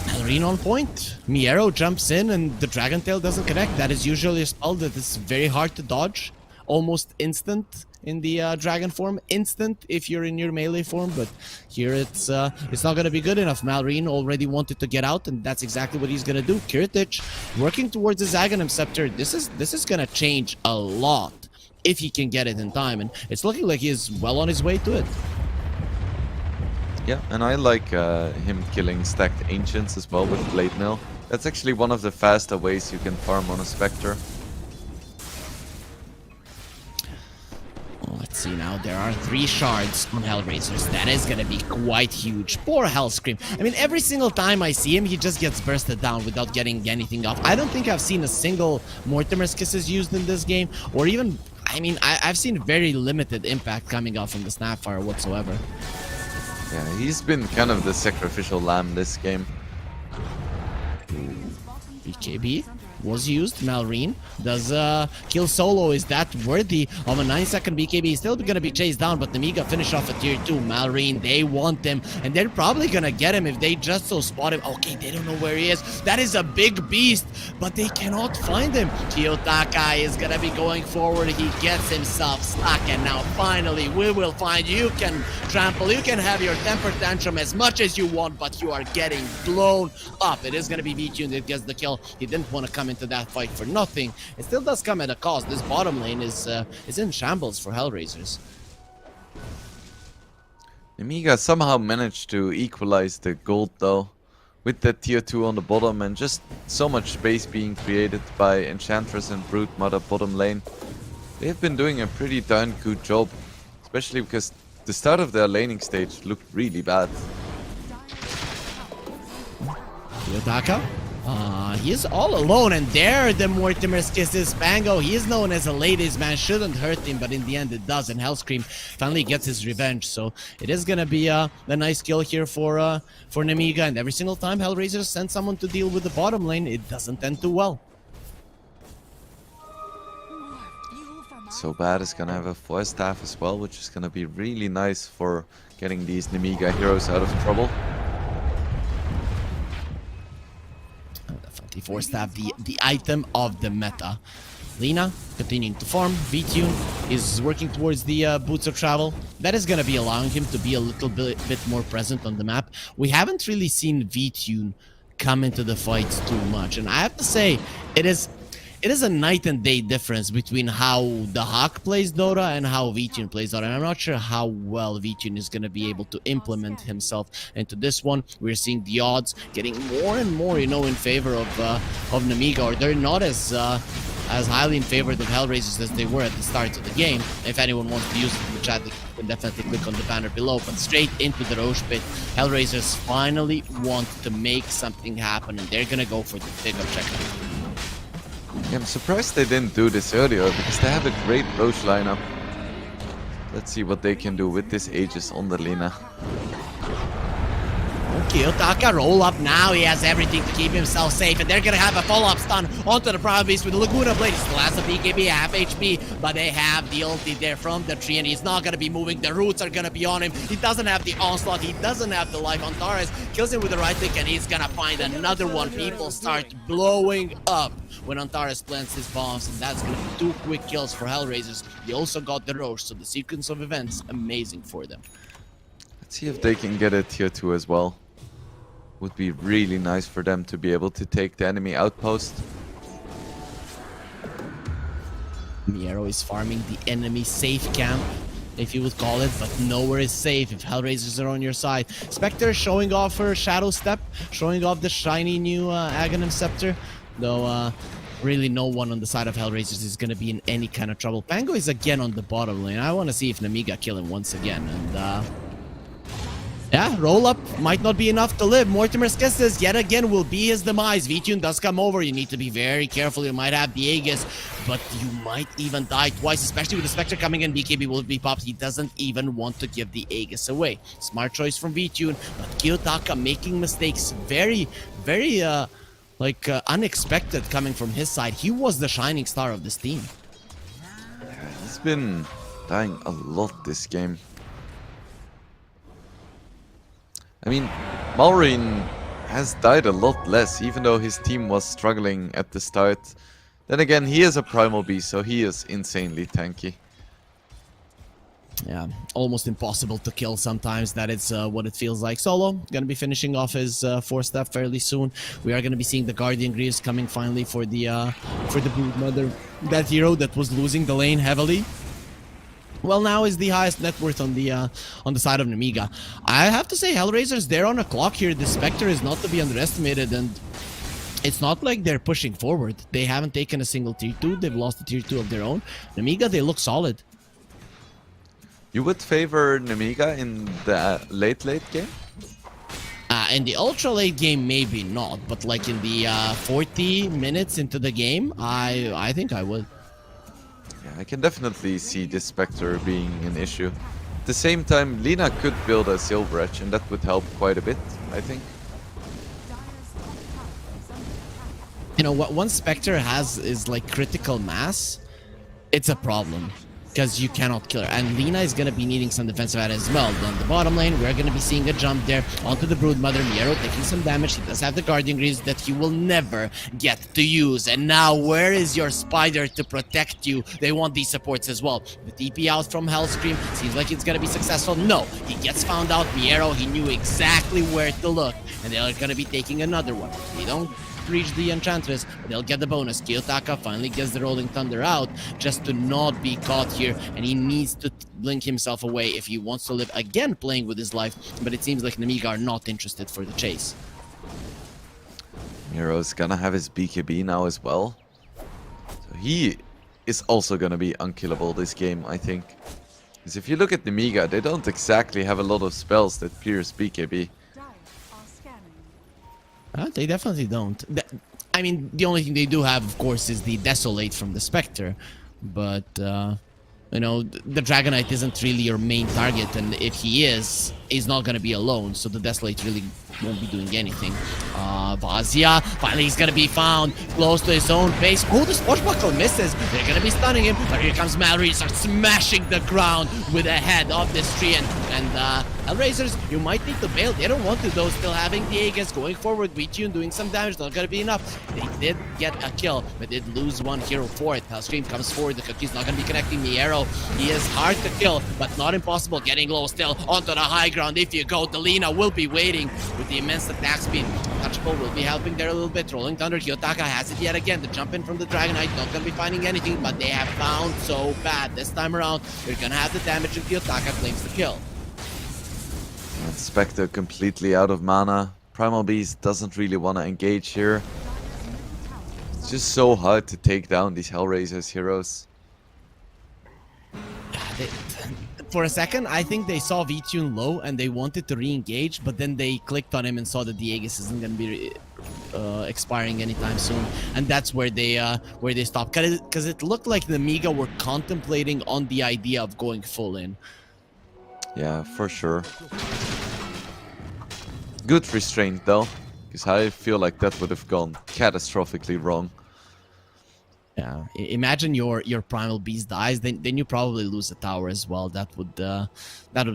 Malrine on point. Miero jumps in and the Dragon Tail doesn't connect. That is usually a spell that is very hard to dodge. Almost instant in the dragon form, instant if you're in your melee form, but here it's not going to be good enough. Malrine already wanted to get out, and that's exactly what he's going to do. Kiritich working towards his Aghanim Scepter. This is going to change a lot if he can get it in time, and it's looking like he is well on his way to it. Yeah, and I like him killing stacked Ancients as well with Blade Mail. That's actually one of the faster ways you can farm on a Spectre. Let's see now, there are 3 shards on Hellraisers. That is gonna be quite huge. Poor Hellscream. I mean, every single time I see him, he just gets bursted down without getting anything off. I don't think I've seen a single Mortimer's Kisses used in this game, or even, I mean, I've seen very limited impact coming out from the Snapfire whatsoever. Yeah, he's been kind of the sacrificial lamb this game. BKB was used. Malrine does kill Solo. Is that worthy of a 9-second BKB? He's still gonna be chased down, but Nemiga finish off at tier 2. Malrine, they want him, and they're probably gonna get him if they just so spot him. Okay, they don't know where he is. That is a big beast, but they cannot find him. Kiyotaka is gonna be going forward. He gets himself stuck, and now finally we will find you. You can trample, you can have your temper tantrum as much as you want, but you are getting blown up. It is gonna be BTune that gets the kill. He didn't want to come into that fight for nothing. It still does come at a cost. This bottom lane is in shambles for Hellraisers. Nemiga somehow managed to equalize the gold though. with that tier 2 on the bottom and just so much space being created by Enchantress and Brood Mother bottom lane. They've been doing a pretty darn good job, especially because the start of their laning stage looked really bad. Yotaka? He is all alone, and there the Mortimer's kisses Pango. He is known as a ladies man, shouldn't hurt him, but in the end it does, and Hellscream finally gets his revenge. So it is gonna be a nice kill here for Nemiga, and every single time Hellraisers send someone to deal with the bottom lane, it doesn't end too well. So Bad is gonna have a Force Staff as well, which is gonna be really nice for getting these Nemiga heroes out of trouble. Definitely Force Staff, the item of the meta. Lina continuing to farm. V-Tune is working towards the Boots of Travel. That is going to be allowing him to be a little bit more present on the map. We haven't really seen V-Tune come into the fights too much, and I have to say, it is a night and day difference between how the Hawk plays Dota and how V-Tune plays Dota. And I'm not sure how well V-Tune is going to be able to implement himself into this one. We're seeing the odds getting more and more, you know, in favor of Nemiga, or they're not as highly in favor of Hellraisers as they were at the start of the game. If anyone wants to use it in the chat, they can definitely click on the banner below. But straight into the Roche pit, Hellraisers finally want to make something happen, and they're going to go for the big objective. Yeah, I'm surprised they didn't do this earlier, because they have a great Roche lineup. Let's see what they can do with this Aegis on the Lina. Okay, Yotaka roll up now. He has everything to keep himself safe, and they're gonna have a follow-up stun onto the Primal Beast with the Laguna Blade. He still has a BKB, half HP, but they have the ulti there from the tree, and he's not gonna be moving. The roots are gonna be on him. He doesn't have the onslaught. He doesn't have the life. Antares kills him with the right click, and he's gonna find another one. People start blowing up when Antares plants his bombs, and that's gonna be 2 quick kills for Hellraisers. They also got the Roche, so the sequence of events, amazing for them. Let's see if they can get a tier 2 as well. Would be really nice for them to be able to take the enemy outpost. Miero is farming the enemy safe camp, if you would call it, but nowhere is safe if Hellraisers are on your side. Spectre showing off her Shadow Step, showing off the shiny new Aghanim Scepter, though really no one on the side of Hellraisers is going to be in any kind of trouble. Pango is again on the bottom lane. I want to see if Nemiga kill him once again, and yeah, roll up might not be enough to live. Mortimer's kisses yet again will be his demise. V-Tune does come over. You need to be very careful. You might have the Aegis, but you might even die twice, especially with the Spectre coming in. BKB will be popped. He doesn't even want to give the Aegis away. Smart choice from V-Tune, but Kiyotaka making mistakes. Very, very unexpected coming from his side. He was the shining star of this team. Yeah, he's been dying a lot this game. I mean, Maureen has died a lot less, even though his team was struggling at the start. Then again, he is a Primal Beast, so he is insanely tanky. Yeah, almost impossible to kill sometimes. That is what it feels like. Solo gonna be finishing off his Force Staff fairly soon. We are gonna be seeing the Guardian Greaves coming finally for the Brood Mother. That hero that was losing the lane heavily, well, now is the highest net worth on the side of Nemiga. I have to say, Hellraisers, they're on a clock here. The Spectre is not to be underestimated, and it's not like they're pushing forward. They haven't taken a single tier 2. They've lost a tier 2 of their own. Nemiga, they look solid. You would favor Nemiga in the late game? In the ultra late game, maybe not, but like in the 40 minutes into the game, I think I would. Yeah, I can definitely see this Spectre being an issue. At the same time, Lina could build a Silver Edge, and that would help quite a bit, I think. You know, what one Spectre is like critical mass, it's a problem, because you cannot kill her. And Lina is going to be needing some defensive ad as well. On the bottom lane, we're going to be seeing a jump there onto the Brood Mother. Miero taking some damage. He does have the Guardian Greaves that he will never get to use. And now, where is your Spider to protect you? They want these supports as well. The TP out from Hellscream seems like it's going to be successful. No, he gets found out. Miero, he knew exactly where to look. And they're going to be taking another one. They don't reach the Enchantress, but they'll get the bonus. Kiyotaka finally gets the Rolling Thunder out just to not be caught here, and he needs to blink himself away if he wants to live again playing with his life, but it seems like Nemiga are not interested for the chase. Miro's gonna have his BKB now as well. So he is also gonna be unkillable this game, I think. Because if you look at Nemiga, they don't exactly have a lot of spells that pierce BKB. They definitely don't. I mean, the only thing they do have, of course, is the Desolate from the Spectre. But, you know, the Dragonite isn't really your main target, and if he is, he's not going to be alone, so the Desolate really won't be doing anything. Vazia, finally he's going to be found close to his own base. Oh, the Swashbuckle misses. They're going to be stunning him, but here comes Mallory, starts smashing the ground with the head of this tree, and Hellraisers, you might need to bail. They don't want to, though, still having the Aegis going forward, retune, doing some damage, not going to be enough. They did get a kill, but did lose one hero for it. Hellscream comes forward, the Cookie's not going to be connecting the arrow. He is hard to kill, but not impossible. Getting low still onto the high ground. If you go, Delina will be waiting with the immense attack speed. Touchable will be helping there a little bit. Rolling Thunder, Hyotaka has it yet again. The jump in from the Dragonite, not going to be finding anything, but they have found so bad. This time around, they're going to have the damage, and Hyotaka claims the kill. And Spectre completely out of mana. Primal Beast doesn't really want to engage here. It's just so hard to take down these Hellraisers heroes. For a second, I think they saw V-Tune low and they wanted to re-engage, but then they clicked on him and saw that the Aegis isn't going to be expiring anytime soon, and that's where they stopped. Because it looked like the Nemiga were contemplating on the idea of going full in. Yeah, for sure. Good restraint though, because I feel like that would have gone catastrophically wrong. Yeah, imagine your Primal Beast dies, then you probably lose a tower as well. That would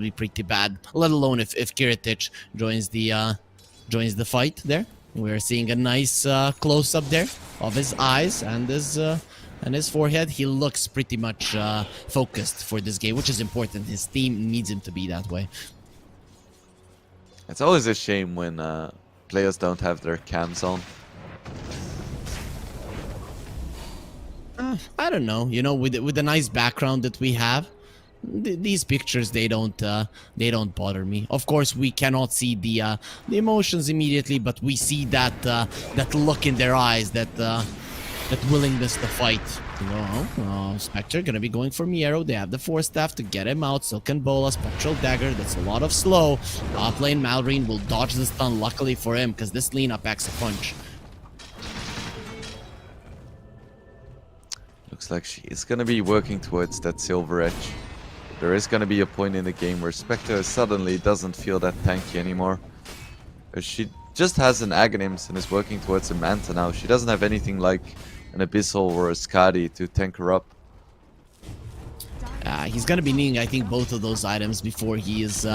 be pretty bad. Let alone if Kiritich joins the fight there. We're seeing a nice close up there of his eyes and his forehead. He looks pretty much focused for this game, which is important. His team needs him to be that way. It's always a shame when players don't have their cams on. I don't know. You know, with the nice background that we have, these pictures they don't bother me. Of course, we cannot see the emotions immediately, but we see that look in their eyes, that willingness to fight. You know, Spectre gonna be going for Miero. They have the Force Staff to get him out. Silken Bola, Spectral Dagger. That's a lot of slow. Top lane Malrine will dodge the stun. Luckily for him, because this Lina packs a punch. Looks like she is going to be working towards that silver edge. There is going to be a point in the game where Spectre suddenly doesn't feel that tanky anymore. She just has an Aghanims and is working towards a Manta now. She doesn't have anything like an Abyssal or a Skadi to tank her up. He's gonna be needing, I think, both of those items before he is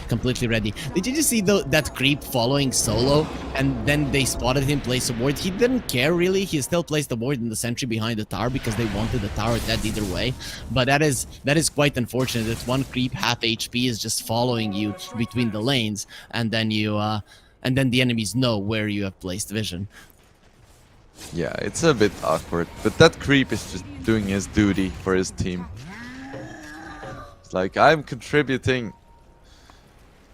completely ready. Did you just see that creep following Solo, and then they spotted him place a ward? He didn't care really. He still placed the ward in the sentry behind the tower because they wanted the tower dead either way. But that is quite unfortunate that one creep half HP is just following you between the lanes, and then the enemies know where you have placed vision. Yeah, it's a bit awkward, but that creep is just doing his duty for his team. Like, I'm contributing.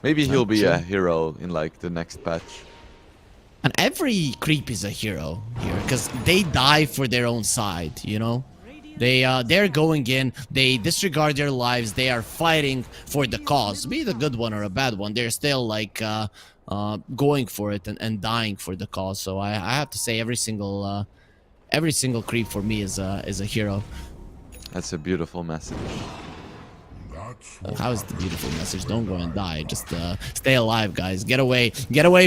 Maybe he'll be a hero in like the next patch. And every creep is a hero here because they die for their own side, you know. They're going in, they disregard their lives, they are fighting for the cause, be it a good one or a bad one. They're still like going for it and dying for the cause. So I have to say every single creep for me is a hero. That's a beautiful message. How is the beautiful message? Don't go and die. Just stay alive, guys. Get away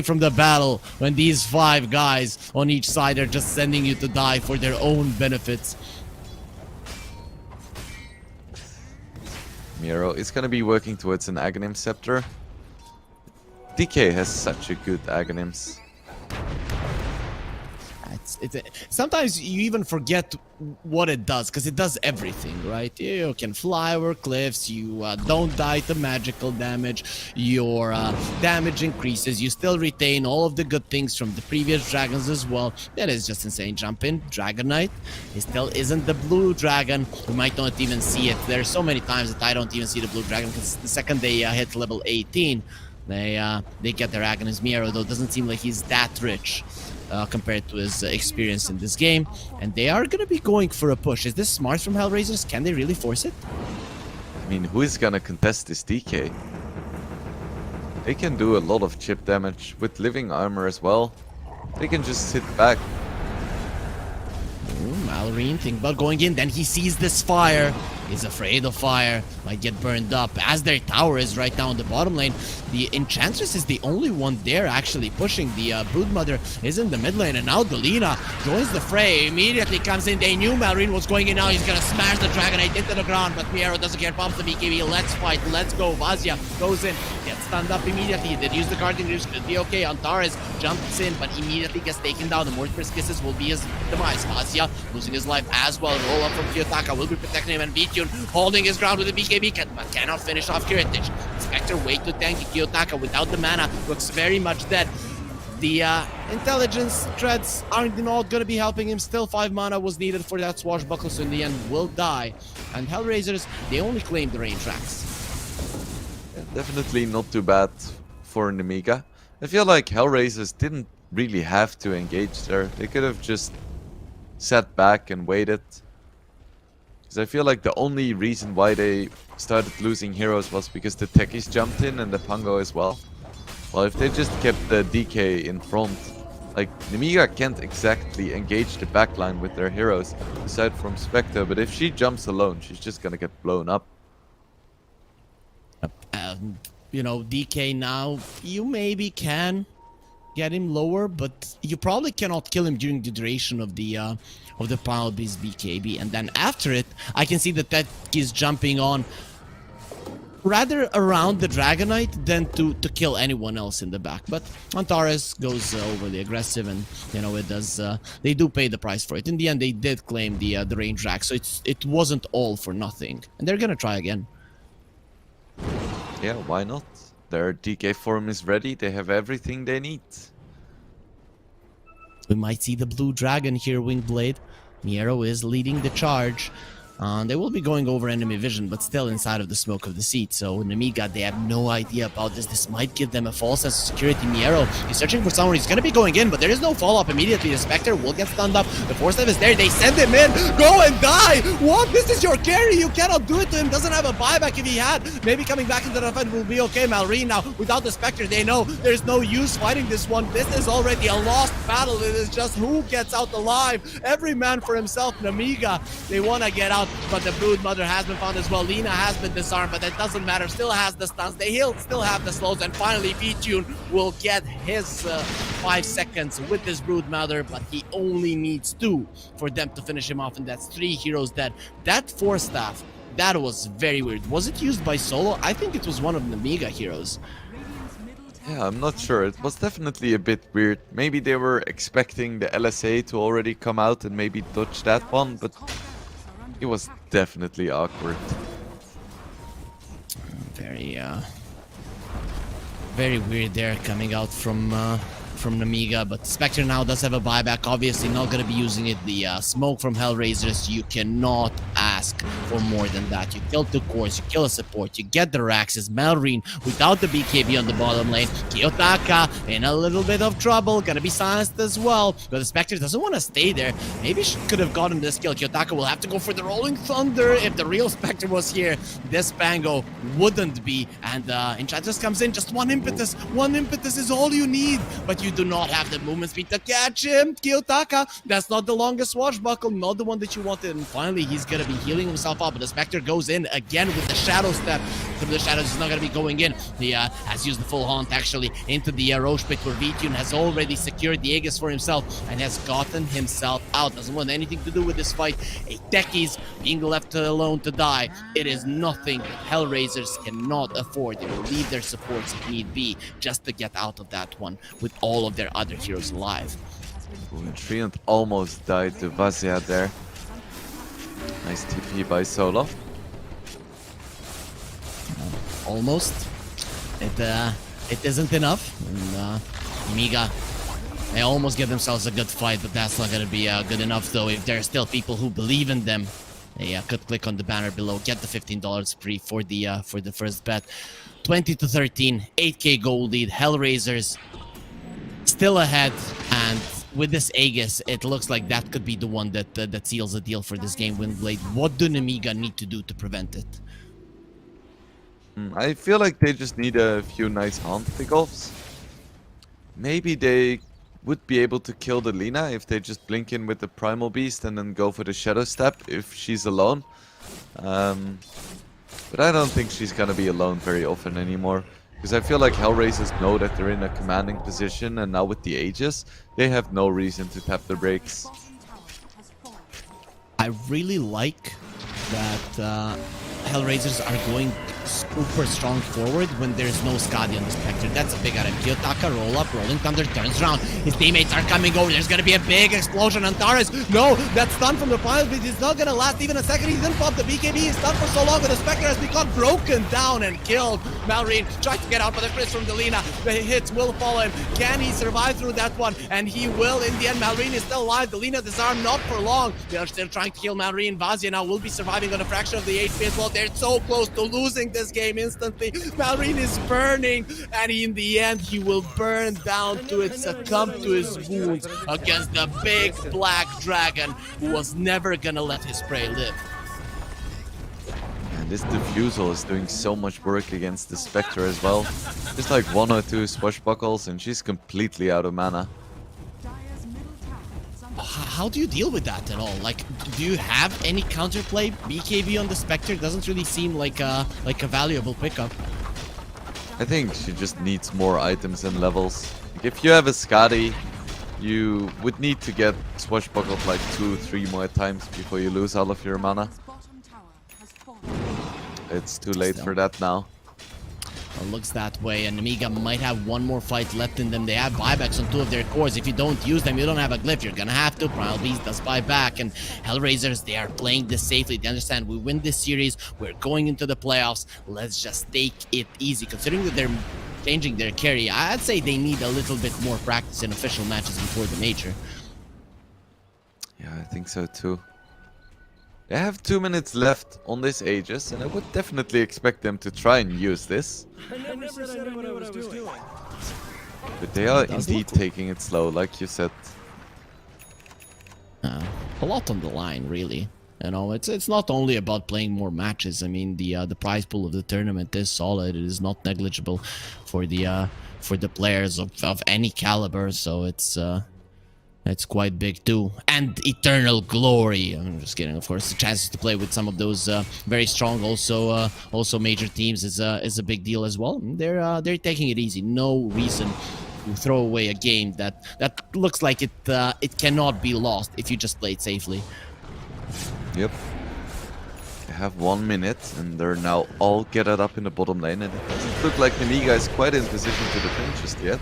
from the battle when these 5 guys on each side are just sending you to die for their own benefits. Miero is gonna be working towards an Aghanim Scepter. DK has such a good Aghanims. Sometimes you even forget what it does, because it does everything, right? You can fly over cliffs, you don't die to magical damage, your damage increases, you still retain all of the good things from the previous dragons as well. That is just insane. Jump in, Dragonite. It still isn't the blue dragon. We might not even see it. There's so many times that I don't even see the blue dragon, because the second they hit level 18, They get their Agonist Miero, though it doesn't seem like he's that rich compared to his experience in this game. And they are going to be going for a push. Is this smart from Hellraisers? Can they really force it? I mean, who is gonna contest this DK? They can do a lot of chip damage with living armor as well. They can just sit back. Malorine think about going in, then he sees this fire. He's afraid of fire, might get burned up, as their tower is right now in the bottom lane. The Enchantress is the only one there actually pushing. The Broodmother is in the mid lane, and now Delina joins the fray, immediately comes in. They knew Malorine was going in now, he's gonna smash the Dragonite into the ground, but Miero doesn't care, bumps the BKB, let's fight, let's go. Vazia goes in, gets stunned up immediately, they use the guardian, could be okay. Antares jumps in, but immediately gets taken down. The Mortimer's Kisses will be his demise. Vazia losing his life as well. Roll up from Kiyotaka will be protecting him, and Vitune holding his ground with the BKB, but cannot finish off Kiritich. Spectre way too tanky. Kiyotaka without the mana looks very much dead. The intelligence treads aren't not going to be helping him. Still 5 mana was needed for that swashbuckle, so in the end will die. And Hellraisers, they only claim the rain tracks. Yeah, definitely not too bad for Nemiga. I feel like Hellraisers didn't really have to engage there. They could have just sat back and waited. Because I feel like the only reason why they started losing heroes was because the techies jumped in and the Pango as well. Well, if they just kept the DK in front, like, Nemiga can't exactly engage the backline with their heroes, aside from Spectre, but if she jumps alone, she's just gonna get blown up. You know, DK now, you maybe can get him lower, but you probably cannot kill him during the duration of the Primal Beast BKB. And then after it, I can see that that is jumping on rather around the Dragonite than to kill anyone else in the back. But Antares goes overly aggressive, and you know it does. They do pay the price for it. In the end, they did claim the range rack, so it wasn't all for nothing. And they're gonna try again. Yeah, why not? Their DK form is ready. They have everything they need. We might see the blue dragon here, Wingblade. Miero is leading the charge. They will be going over enemy vision, but still inside of the smoke of the seat. So Nemiga, they have no idea about this. This might give them a false sense of security. Miero is searching for someone. He's going to be going in, but there is no follow-up immediately. The Spectre will get stunned up. The Force Dive is there. They send him in. Go and die! What? This is your carry. You cannot do it to him. Doesn't have a buyback if he had. Maybe coming back into the fight will be okay. Malorine now, without the Spectre, they know there's no use fighting this one. This is already a lost battle. It is just who gets out alive. Every man for himself. Nemiga, they want to get out, but the Broodmother has been found as well. Lina has been disarmed, but that doesn't matter. Still has the stuns. They still have the slows, and finally Vitune will get his 5 seconds with this Broodmother, but he only needs 2 for them to finish him off, and that's 3 heroes dead. That Force Staff, that was very weird. Was it used by Solo? I think it was one of Nemiga heroes. Yeah, I'm not sure. It was definitely a bit weird. Maybe they were expecting the LSA to already come out and maybe dodge that one, but it was definitely awkward. Very weird there coming out from Nemiga, but Spectre now does have a buyback. Obviously not going to be using it. The smoke from Hellraisers, you cannot ask for more than that. You kill 2 cores, you kill a support, you get the Raxes. Malorine without the BKB on the bottom lane. Kiyotaka in a little bit of trouble, gonna be silenced as well, but the Spectre doesn't want to stay there. Maybe she could have gotten this kill. Kiyotaka will have to go for the Rolling Thunder. If the real Spectre was here, this Pango wouldn't be. And Enchantress comes in, just one impetus. One impetus is all you need, but you do not have the movement speed to catch him. Kiyotaka, that's not the longest swashbuckle, not the one that you wanted. And finally, he's gonna be healing himself up, but the Spectre goes in again with the Shadow Step. Through the shadows, he's not gonna be going in. He has used the full haunt actually into the Roche pit, where Vitune has already secured the Aegis for himself and has gotten himself out. Doesn't want anything to do with this fight. A techies being left alone to die. It is nothing Hellraisers cannot afford. They will leave their supports if need be, just to get out of that one with all of their other heroes alive. Treant almost died to Vazia there. Nice TP by Solo. Almost. It isn't enough. And Nemiga, they almost give themselves a good fight, but that's not gonna be good enough though if there are still people who believe in them. Yeah, could click on the banner below, get the $15 free for the first bet. 20-13, 8k goal lead. Hellraisers still ahead, and with this Aegis, it looks like that could be the one that seals a deal for this game. Windblade, what do Nemiga need to do to prevent it? I feel like they just need a few nice hand pickoffs. Maybe they would be able to kill the Lina if they just blink in with the Primal Beast and then go for the Shadow Step if she's alone. But I don't think she's gonna be alone very often anymore. Because I feel like Hellraisers know that they're in a commanding position, and now with the Aegis, they have no reason to tap the brakes. I really like that Hellraisers are going super strong forward when there's no Skadi on the Spectre. That's a big item. Kiyotaka, roll up, Rolling Thunder turns around. His teammates are coming over. There's gonna be a big explosion on Taurus. No, that stun from the Primal Beast is not gonna last even a second. He didn't pop the BKB. He's stunned for so long, but the Spectre has become broken down and killed. Malrine tries to get out, but the Chris from Delina. The hits will follow him. Can he survive through that one? And he will in the end. Malrine is still alive. Delina disarmed, not for long. They are still trying to kill Malrine. Vazia now will be surviving on a fraction of the HP as well. They're so close to losing this game instantly. Malrine is burning, and in the end, he will burn down to it, succumb to his wounds against the big black dragon who was never gonna let his prey live. And this Diffusal is doing so much work against the Spectre as well. Just like 1 or 2 swashbuckles, and she's completely out of mana. How do you deal with that at all? Like, do you have any counterplay? BKB on the Spectre doesn't really seem like a valuable pickup. I think she just needs more items and levels. Like if you have a Skadi, you would need to get swashbuckled like 2-3 more times before you lose all of your mana. It's too late for that now. It looks that way, and Nemiga might have one more fight left in them. They have buybacks on 2 of their cores. If you don't use them, you don't have a glyph. You're gonna have to. Primal Beast does buyback, and Hellraisers, they are playing this safely. They understand we win this series, we're going into the playoffs. Let's just take it easy. Considering that they're changing their carry, I'd say they need a little bit more practice in official matches before the major. Yeah, I think so too. They have 2 minutes left on this Aegis, and I would definitely expect them to try and use this. But they are indeed taking it slow, like you said. A lot on the line, really. You know, it's not only about playing more matches. I mean, the prize pool of the tournament is solid. It is not negligible for the players of any caliber. So it's quite big too. And Eternal Glory. I'm just kidding, of course. The chances to play with some of those very strong, also major teams is a big deal as well. They're taking it easy. No reason to throw away a game that looks like it cannot be lost if you just play it safely. Yep. They have 1 minute, and they're now all gathered up in the bottom lane, and it doesn't look like Nemiga is quite in position to defend just yet.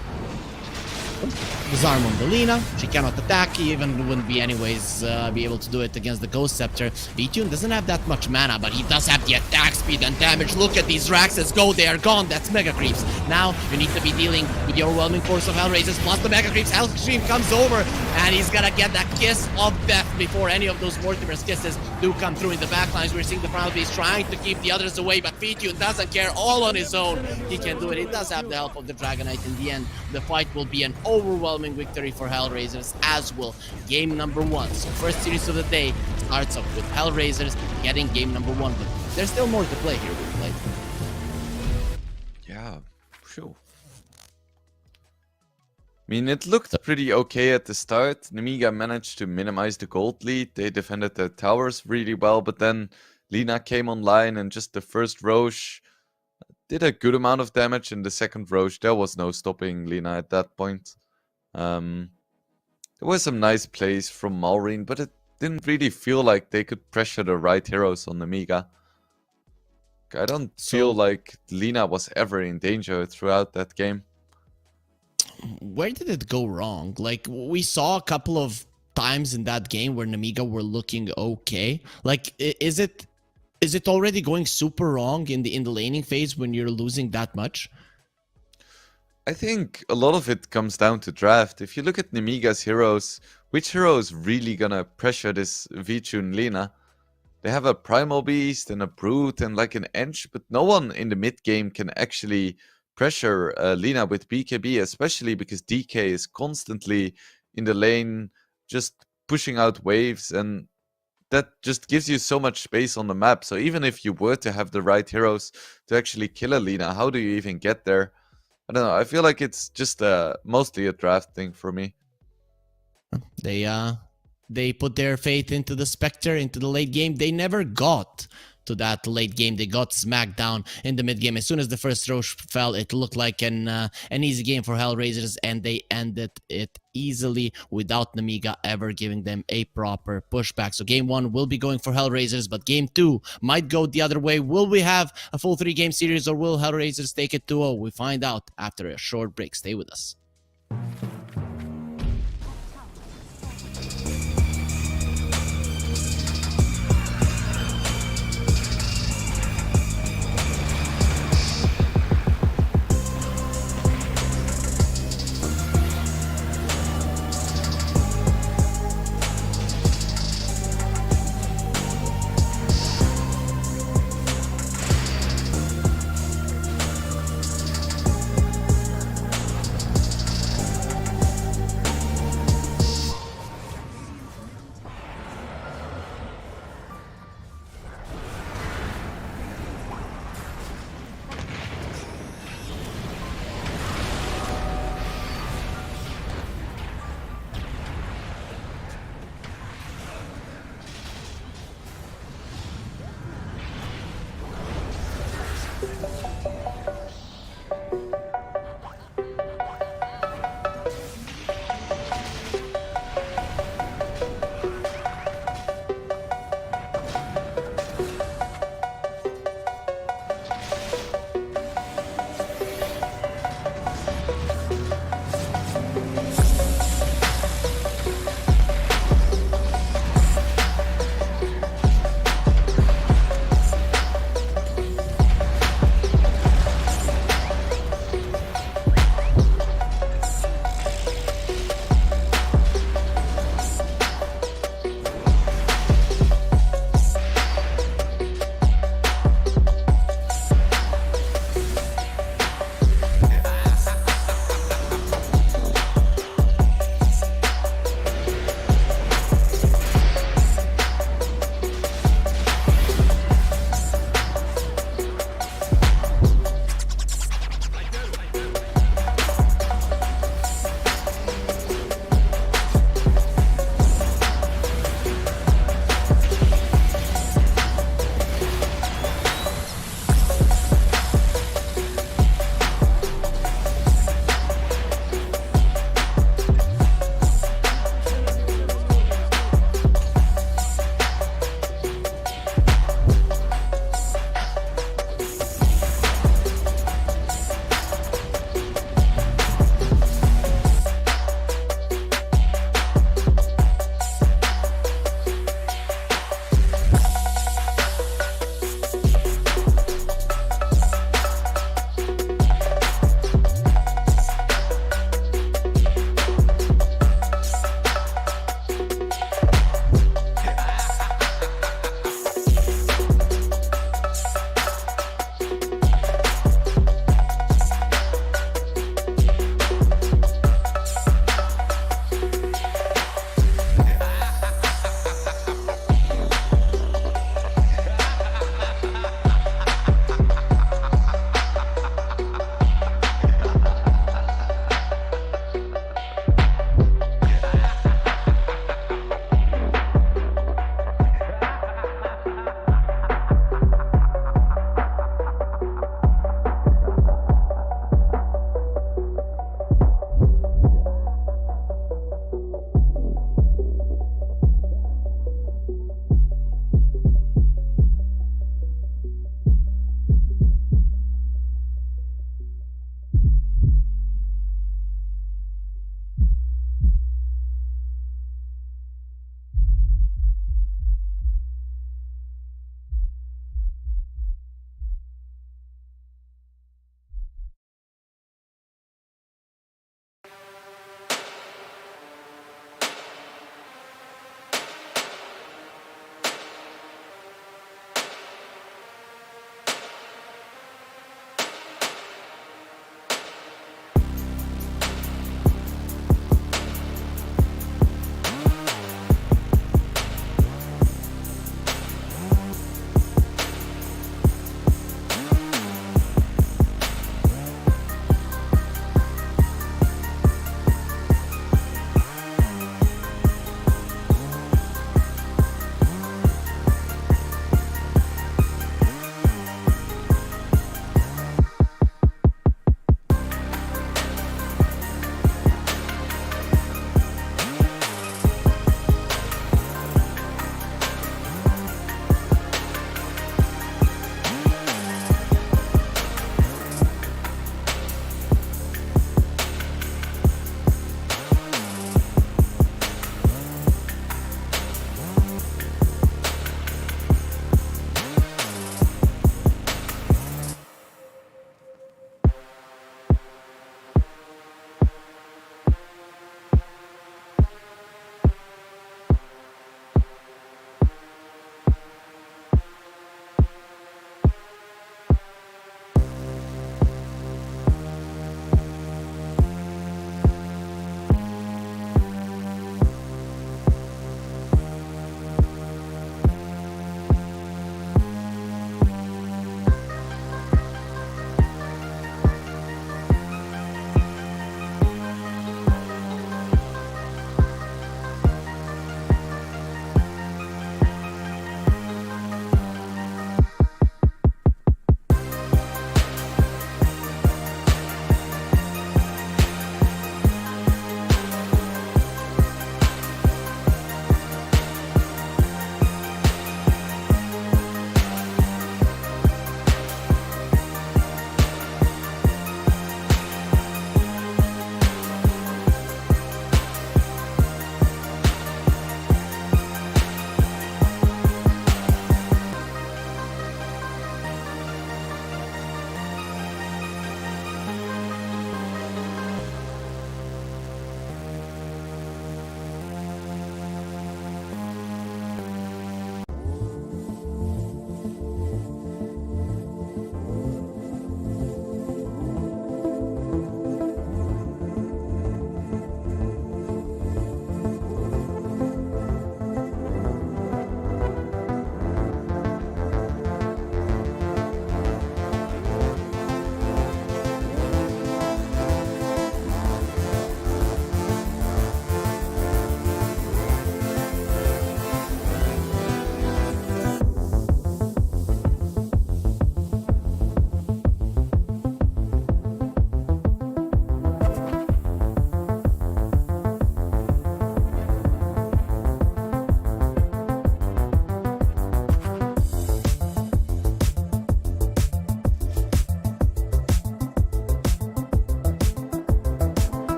Disarm on Delina. She cannot attack, even wouldn't be anyways be able to do it against the Ghost Scepter. Vtune doesn't have that much mana, but he does have the attack speed and damage. Look at these Raxes go, they are gone. That's Mega Creeps. Now you need to be dealing with the overwhelming force of Hellraisers plus the Mega Creeps. Hellstream comes over, and he's gonna get that kiss of death before any of those Mortimer's kisses do come through in the backlines. We're seeing the Primal Beast trying to keep the others away, but Vtune doesn't care, all on his own. He can do it. He does have the help of the Dragonite in the end. The fight will be an overwhelming victory for Hellraisers, as will game number 1. So first series of the day starts off with Hellraisers getting game number 1, but there's still more to play here with play. Yeah, sure. I mean, it looked pretty okay at the start. Nemiga managed to minimize the gold lead. They defended their towers really well, but then Lina came online, and just the first Roche did a good amount of damage. In the second Roche, there was no stopping Lina at that point. There were some nice plays from Malrine, but it didn't really feel like they could pressure the right heroes on Nemiga. I don't feel like Lina was ever in danger throughout that game. Where did it go wrong? Like, we saw a couple of times in that game where Nemiga were looking okay. Like, is it already going super wrong in the laning phase when you're losing that much? I think a lot of it comes down to draft. If you look at Nemiga's heroes, which hero is really gonna pressure this Vtune Lina? they have a Primal Beast and a Brute and like an Ench, but no one in the mid game can actually pressure Lina with BKB, especially because DK is constantly in the lane, just pushing out waves, and that just gives you so much space on the map. So even if you were to have the right heroes to actually kill a Lina, how do you even get there? I don't know. I feel like it's just mostly a draft thing for me. They put their faith into the Spectre, into the late game. They never got to that late game. They got smacked down in the mid game. As soon as the first Roche fell, it looked like an easy game for Hellraisers, and they ended it easily without Nemiga ever giving them a proper pushback. So game 1 will be going for Hellraisers, but game 2 might go the other way. Will we have a full 3-game series, or will Hellraisers take it 2-0? We find out after a short break. Stay with us.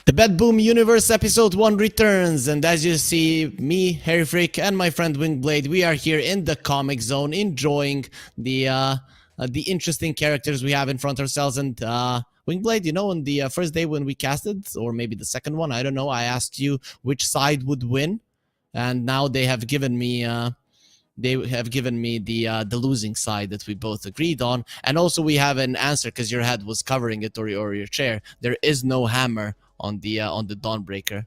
The BETBOOM Universe Episode 1 returns, and as you see, me, Harry Frick, and my friend Wingblade, we are here in the comic zone enjoying the interesting characters we have in front of ourselves. And Wingblade, you know, on the first day when we casted, or maybe the second one, I don't know, I asked you which side would win, and now they have given me the losing side that we both agreed on. And also we have an answer because your head was covering it, or your chair. There is no hammer on the Dawnbreaker.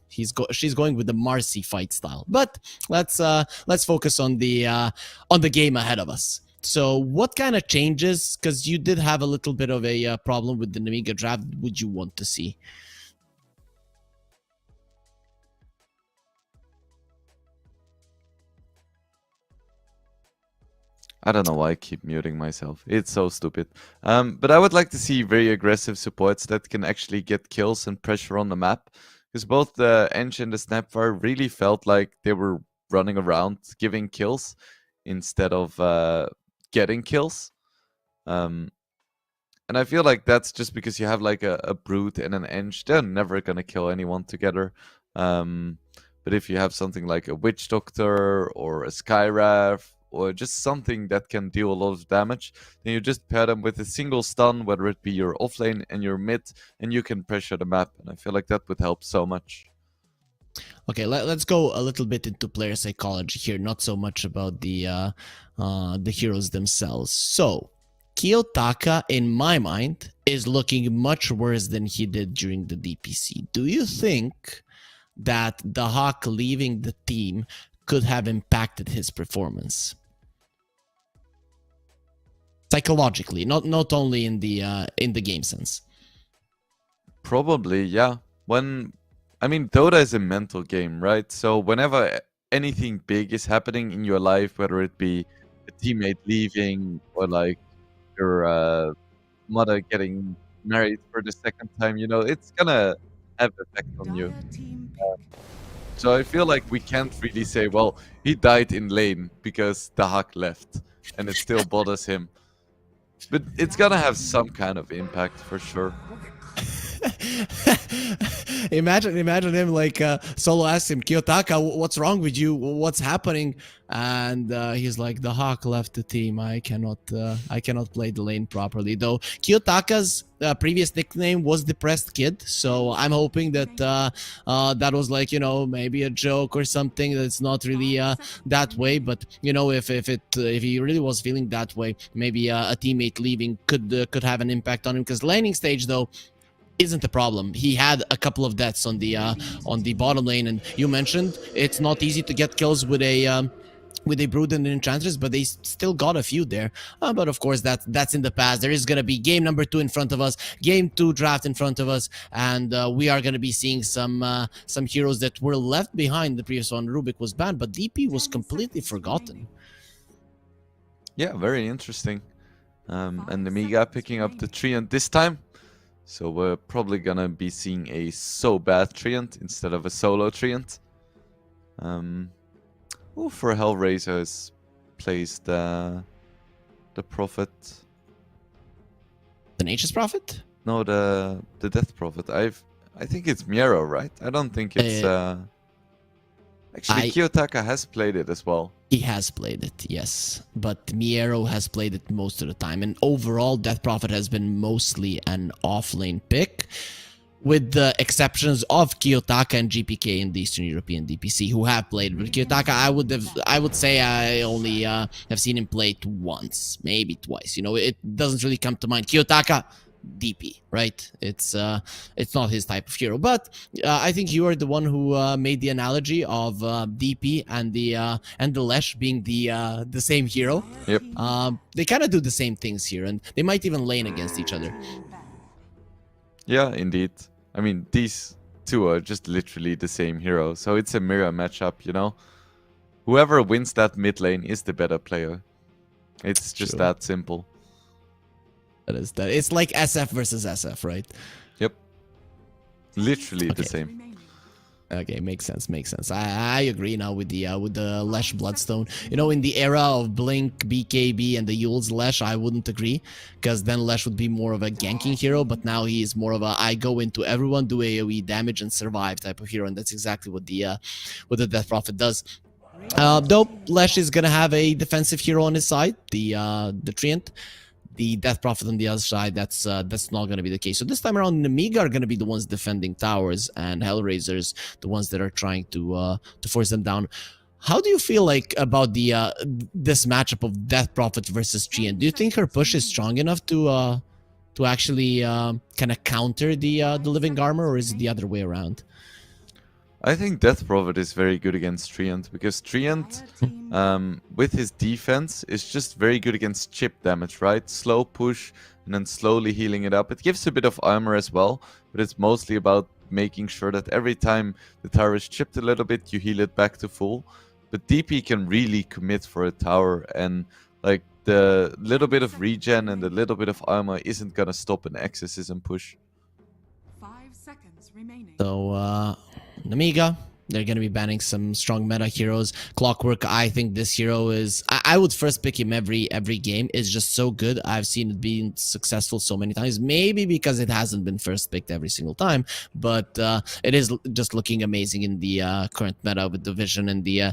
She's going with the Marcy fight style. But let's focus on the game ahead of us. So what kind of changes, because you did have a little bit of a problem with the Nemiga draft, would you want to see? I don't know why I keep muting myself. It's so stupid. But I would like to see very aggressive supports that can actually get kills and pressure on the map. Because both the Eng and the Snapfire really felt like they were running around giving kills instead of getting kills. And I feel like that's just because you have like a Brute and an Eng. They're never going to kill anyone together. But if you have something like a Witch Doctor or a Skywrath, or just something that can deal a lot of damage, then you just pair them with a single stun, whether it be your offlane and your mid, and you can pressure the map. And I feel like that would help so much. Okay, let's go a little bit into player psychology here, not so much about the heroes themselves. So, Kiyotaka, in my mind, is looking much worse than he did during the DPC. Do you think that the Hawk leaving the team could have impacted his performance? Psychologically, not only in the game sense. Probably, yeah. I mean, Dota is a mental game, right? So whenever anything big is happening in your life, whether it be a teammate leaving or like your mother getting married for the second time, you know, it's gonna have effect on you. So I feel like we can't really say, well, he died in lane because the Hawk left, and it still bothers him. But it's gonna have some kind of impact for sure. imagine him like Solo asks him, Kiyotaka, what's wrong with you? What's happening? And he's like, the Hawk left the team. I cannot play the lane properly. Though Kiyotaka's previous nickname was Depressed Kid, so I'm hoping that that was like, you know, maybe a joke or something. That's not really that way. But you know, if he really was feeling that way, maybe a teammate leaving could have an impact on him. Because laning stage though isn't a problem. He had a couple of deaths on the bottom lane, and you mentioned it's not easy to get kills with a Brood and an Enchantress, but they still got a few there. But of course, that's in the past. There is going to be game number 2 in front of us, game 2 draft in front of us, and we are going to be seeing some heroes that were left behind. The previous one, Rubik, was banned, but DP was completely forgotten. Yeah, very interesting. And Nemiga picking up the Treant this time. So we're probably gonna be seeing a so bad Treant instead of a solo Treant. Who for Hellraisers plays the Prophet? The Nature's Prophet? No, the Death Prophet. I think it's Miero, right? I don't think it's actually Kiyotaka has played it as well. He has played it, yes. But Miero has played it most of the time. And overall, Death Prophet has been mostly an offlane pick, with the exceptions of Kiyotaka and GPK in the Eastern European DPC, who have played. But Kiyotaka, I would say I only have seen him play it once, maybe twice. You know, it doesn't really come to mind. Kiyotaka, DP, right? It's not his type of hero. But I think you are the one who made the analogy of DP and the Lesh being the same hero. Yep. They kind of do the same things here, and they might even lane against each other. Yeah, indeed. I mean, these two are just literally the same hero, so it's a mirror matchup, you know? Whoever wins that mid lane is the better player. It's just that simple. That is that. It's like SF versus SF, right? Yep. Literally the same. Okay, makes sense, makes sense. I agree now with the Lesh Bloodstone. You know, in the era of Blink, BKB, and the Yule's Lesh, I wouldn't agree, because then Lesh would be more of a ganking hero, but now he is more of a I go into everyone, do AoE damage, and survive type of hero, and that's exactly what the Death Prophet does. Though Lesh is gonna have a defensive hero on his side, the Treant. The Death Prophet on the other side, that's not going to be the case. So this time around, Nemiga are going to be the ones defending towers, and Hellraisers the ones that are trying to force them down. How do you feel like about this matchup of Death Prophet versus Treant? Do you think her push is strong enough to actually kind of counter the Living Armor, or is it the other way around? I think Death Prophet is very good against Treant, because Treant, with his defense, is just very good against chip damage, right? Slow push, and then slowly healing it up. It gives a bit of armor as well, but it's mostly about making sure that every time the tower is chipped a little bit, you heal it back to full. But DP can really commit for a tower, and like the little bit of regen and the little bit of armor isn't gonna stop an exorcism push. 5 seconds remaining. So, Nemiga, they're going to be banning some strong meta heroes. Clockwork, I think this hero is... I would first pick him every game. It's just so good. I've seen it being successful so many times. Maybe because it hasn't been first picked every single time. But it is just looking amazing in the current meta with the Vision and the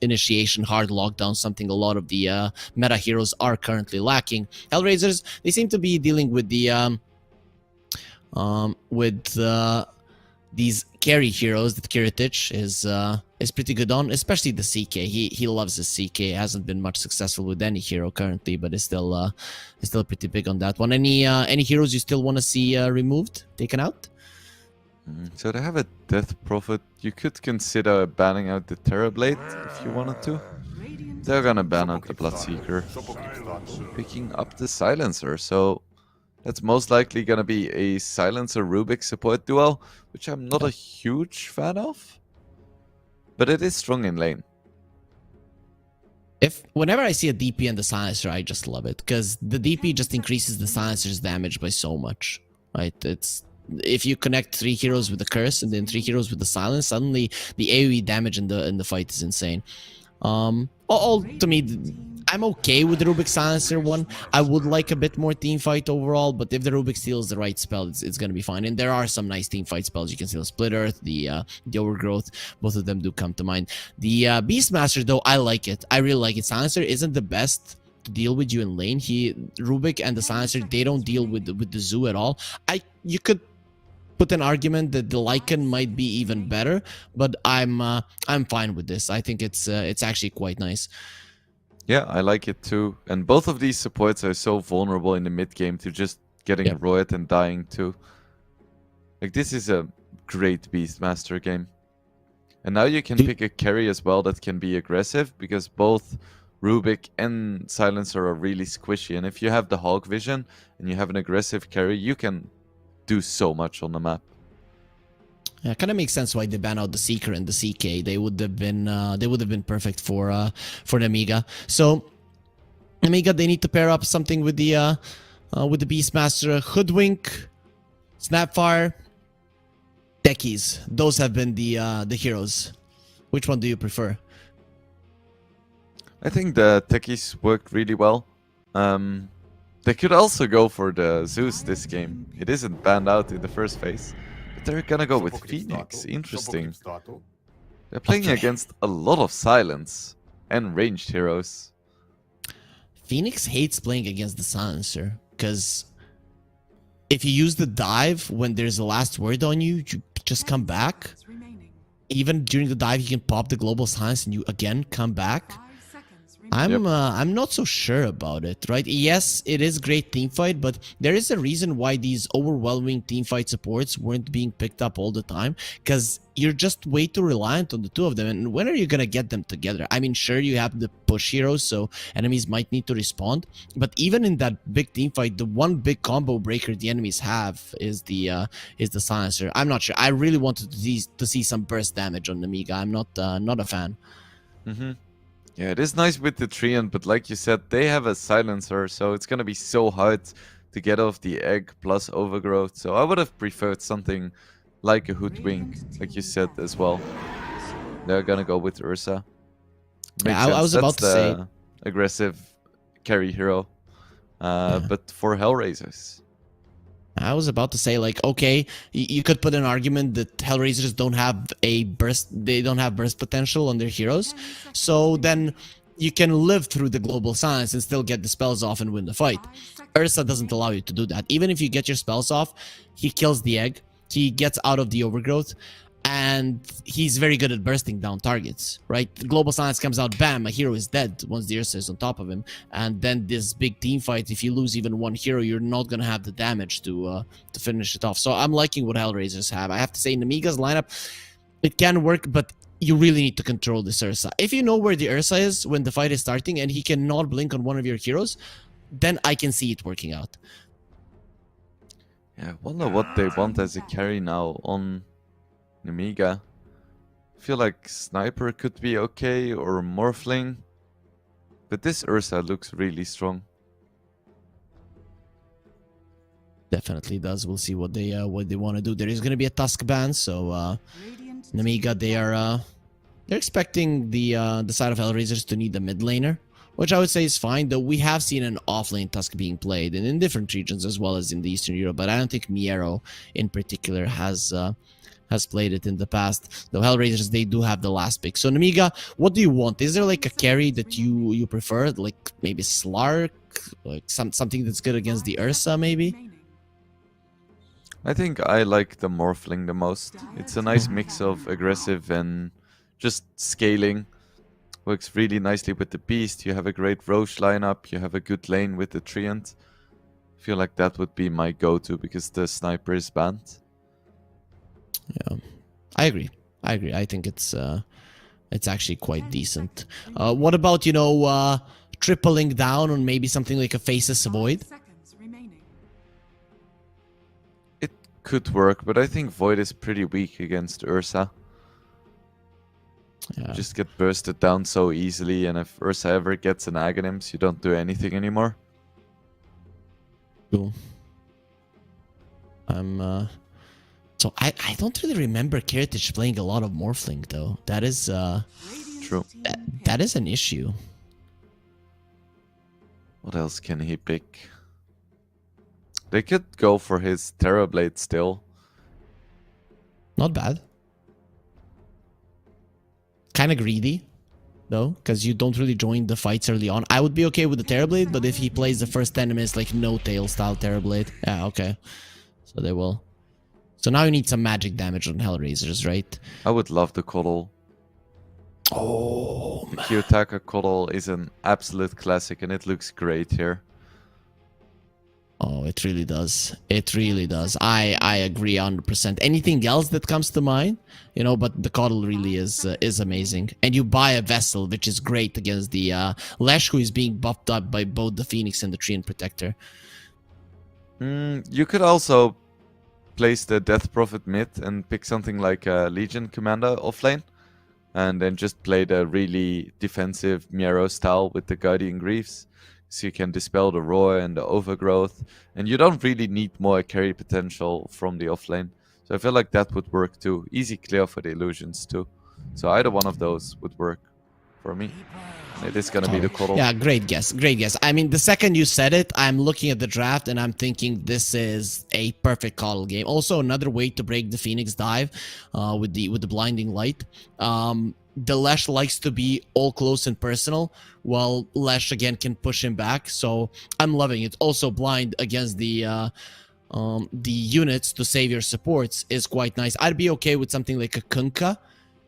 Initiation hard lockdown, something a lot of the meta heroes are currently lacking. Hellraisers, they seem to be dealing with the... these carry heroes that Kiritich is pretty good on, especially the CK. He loves his CK. Hasn't been much successful with any hero currently, but is still pretty big on that one. Any heroes you still want to see removed, taken out? So they have a Death Prophet. You could consider banning out the Terrorblade if you wanted to. They're gonna ban out the Bloodseeker, picking up the Silencer. So that's most likely gonna be a Silencer Rubik support duo, which I'm not a huge fan of, but it is strong in lane. Whenever I see a DP and the Silencer, I just love it, because the DP just increases the Silencer's damage by so much, right? It's if you connect 3 heroes with the Curse and then 3 heroes with the Silence, suddenly the AoE damage in the fight is insane. All to me, I'm okay with the Rubik Silencer one. I would like a bit more team fight overall, but if the Rubik steals the right spell, it's gonna be fine. And there are some nice team fight spells. You can steal Split Earth, the Overgrowth. Both of them do come to mind. The Beastmaster, though, I like it. I really like it. Silencer isn't the best to deal with you in lane. Rubik and the Silencer, they don't deal with the Zoo at all. You could put an argument that the Lycan might be even better, but I'm fine with this. I think it's actually quite nice. Yeah, I like it too. And both of these supports are so vulnerable in the mid game to just getting roiled and dying too. Like, this is a great Beastmaster game. And now you can pick a carry as well that can be aggressive, because both Rubik and Silencer are really squishy. And if you have the Hawk Vision and you have an aggressive carry, you can do so much on the map. Yeah, it kind of makes sense why they ban out the Seeker and the CK. They would have been perfect for Nemiga. So Nemiga, they need to pair up something with the Beastmaster. Hoodwink, Snapfire, Techies. Those have been the heroes. Which one do you prefer? I think the Techies worked really well. They could also go for the Zeus this game. It isn't banned out in the first phase. They're gonna go with Phoenix. Interesting. They're playing against a lot of silence and ranged heroes. Phoenix hates playing against the Silencer, because if you use the dive when there's a last word on you, you just come back. Even during the dive, you can pop the global silence and you again come back. I'm not so sure about it, right? Yes, it is great teamfight, but there is a reason why these overwhelming teamfight supports weren't being picked up all the time, because you're just way too reliant on the two of them. And when are you gonna get them together? I mean, sure, you have the push heroes, so enemies might need to respond, but even in that big teamfight, the one big combo breaker the enemies have is the Silencer. I'm not sure. I really wanted to see some burst damage on Nemiga. I'm not a fan. Yeah, it is nice with the Treant, but like you said, they have a Silencer, so it's gonna be so hard to get off the Egg plus Overgrowth. So I would have preferred something like a hoodwink, like you said as well. They're gonna go with Ursa. Makes Yeah, sense. I was That's about to say. the aggressive carry hero. But for Hellraisers, I was about to say, like, okay, you could put an argument that Hellraisers don't have a burst, they don't have burst potential on their heroes, so then you can live through the global silence and still get the spells off and win the fight. Ursa doesn't allow you to do that. Even if you get your spells off, he kills the egg, he gets out of the overgrowth, and he's very good at bursting down targets, right? The global silence comes out, bam, a hero is dead once the Ursa is on top of him, and then this big team fight, if you lose even one hero, you're not gonna have the damage to finish it off. So I'm liking what Hellraisers have. I have to say, Nemiga's lineup, it can work, but you really need to control this Ursa. If you know where the Ursa is when the fight is starting and he cannot blink on one of your heroes, then I can see it working out. yeah, I wonder what they want as a carry now on Nemiga. I feel like Sniper could be okay, or Morphling. But this Ursa looks really strong. Definitely does. We'll see what they want to do. There is going to be a Tusk ban, so Nemiga, they're expecting the side of Hellraisers to need a mid laner, which I would say is fine, though we have seen an off-lane Tusk being played and in different regions as well as in the Eastern Europe, but I don't think Miero in particular has played it in the past. Though Hellraisers, they do have the last pick. So Nemiga, what do you want? Is there like a carry that you prefer? Like maybe Slark? Like something that's good against the Ursa maybe? I think I like the Morphling the most. It's a nice mix of aggressive and just scaling. Works really nicely with the Beast. You have a great Roche lineup. You have a good lane with the Treant. I feel like that would be my go-to because the Sniper is banned. Yeah, I agree. I think it's actually quite decent. What about, tripling down on maybe something like a Faceless Void? It could work, but I think Void is pretty weak against Ursa. Yeah. Just get bursted down so easily, and if Ursa ever gets an Aghanims, you don't do anything anymore. Cool. So I don't really remember Kiritich playing a lot of Morphling though. That is True. that is an issue. What else can he pick? They could go for his Terrorblade still. Not bad. Kind of greedy though, because you don't really join the fights early on. I would be okay with the Terrorblade, but if he plays the first 10 minutes like no tail style Terrorblade, yeah, okay. So they will. So now you need some magic damage on Hellraisers, right? I would love the Coddle. Oh, The Kiyotaka Coddle is an absolute classic, and it looks great here. oh, it really does. It really does. I agree 100%. Anything else that comes to mind? But the Coddle really is amazing. And you buy a Vessel, which is great against the Lesh, who is being buffed up by both the Phoenix and the Treant Protector. You could also place the Death Prophet mid and pick something like a Legion Commander offlane, and then just play the really defensive Miero style with the Guardian Greaves, so you can dispel the Roar and the Overgrowth, and you don't really need more carry potential from the offlane. So I feel like that would work too. Easy clear for the illusions too. So either one of those would work for me. It is gonna be the Coddle. Yeah, great guess. Great guess. I mean, the second you said it, I'm looking at the draft and I'm thinking this is a perfect Coddle game. Also, another way to break the Phoenix dive with the blinding light. The Lesh likes to be all close and personal, while Lesh again can push him back. So I'm loving it. Also, blind against the units to save your supports is quite nice. I'd be okay with something like a Kunkka